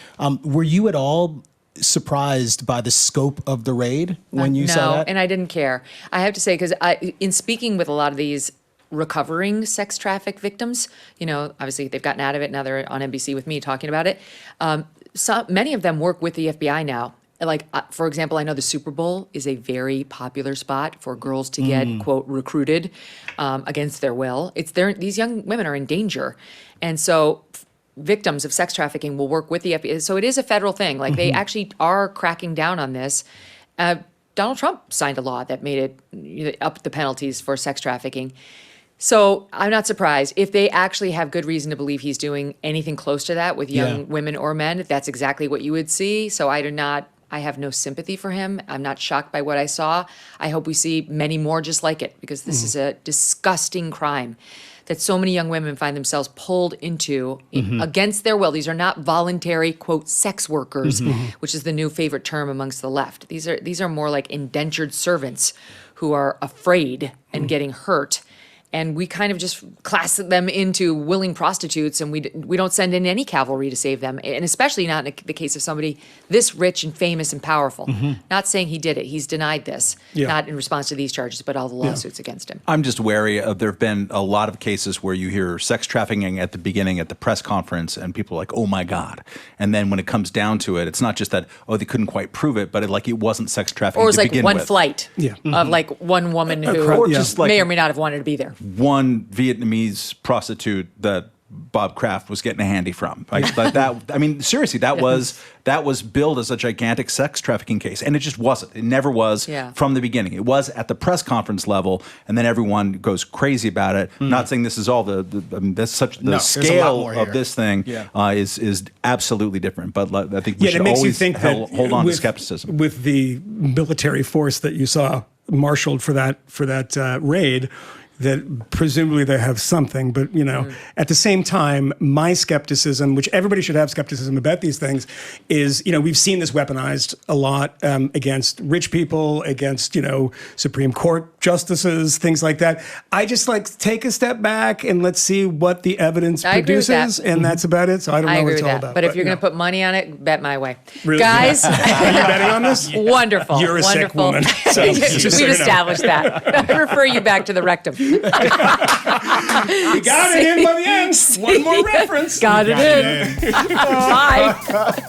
Were you at all surprised by the scope of the raid when you saw that? And I didn't care. I have to say, because in speaking with a lot of these recovering sex traffic victims, obviously they've gotten out of it. Now they're on NBC with me talking about it. Many of them work with the FBI now. Like, for example, I know the Super Bowl is a very popular spot for girls to get, quote, recruited against their will. These young women are in danger. And so victims of sex trafficking will work with the FBI. So it is a federal thing. Like, they actually are cracking down on this. Donald Trump signed a law that made it up the penalties for sex trafficking. So I'm not surprised. If they actually have good reason to believe he's doing anything close to that with young women or men, that's exactly what you would see. So I I have no sympathy for him. I'm not shocked by what I saw. I hope we see many more just like it, because this is a disgusting crime that so many young women find themselves pulled into against their will. These are not voluntary, quote, sex workers, which is the new favorite term amongst the left. These are more like indentured servants who are afraid and getting hurt. And we kind of just class them into willing prostitutes, and we don't send in any cavalry to save them, and especially not in the case of somebody this rich and famous and powerful. Not saying he did it. He's denied this, not in response to these charges, but all the lawsuits against him. I'm just wary of, there have been a lot of cases where you hear sex trafficking at the beginning at the press conference, and people are like, oh my God. And then when it comes down to it, it's not just that, oh, they couldn't quite prove it, but it wasn't sex trafficking or it was to like begin one with. flight of like one woman who may or may not have wanted to be there. One Vietnamese prostitute that Bob Kraft was getting a handy from. Seriously, that was billed as a gigantic sex trafficking case, and it just wasn't. It never was from the beginning. It was at the press conference level, and then everyone goes crazy about it. Not saying this is all the scale of this thing is absolutely different. But I think we should always hold on to skepticism. With the military force that you saw marshaled for that raid, that presumably they have something, but at the same time, my skepticism, which everybody should have skepticism about these things, is we've seen this weaponized a lot against rich people, against Supreme Court justices, things like that. I just take a step back and let's see what the evidence produces, and that's about it. So I don't know what it's all about. But if you're going to put money on it, bet my way, really? Guys. Are you betting on this? Wonderful, You're a wonderful. sick woman. So We've established that. I refer you back to the rectum. We got it in by the end. One more reference. Got it in. Bye.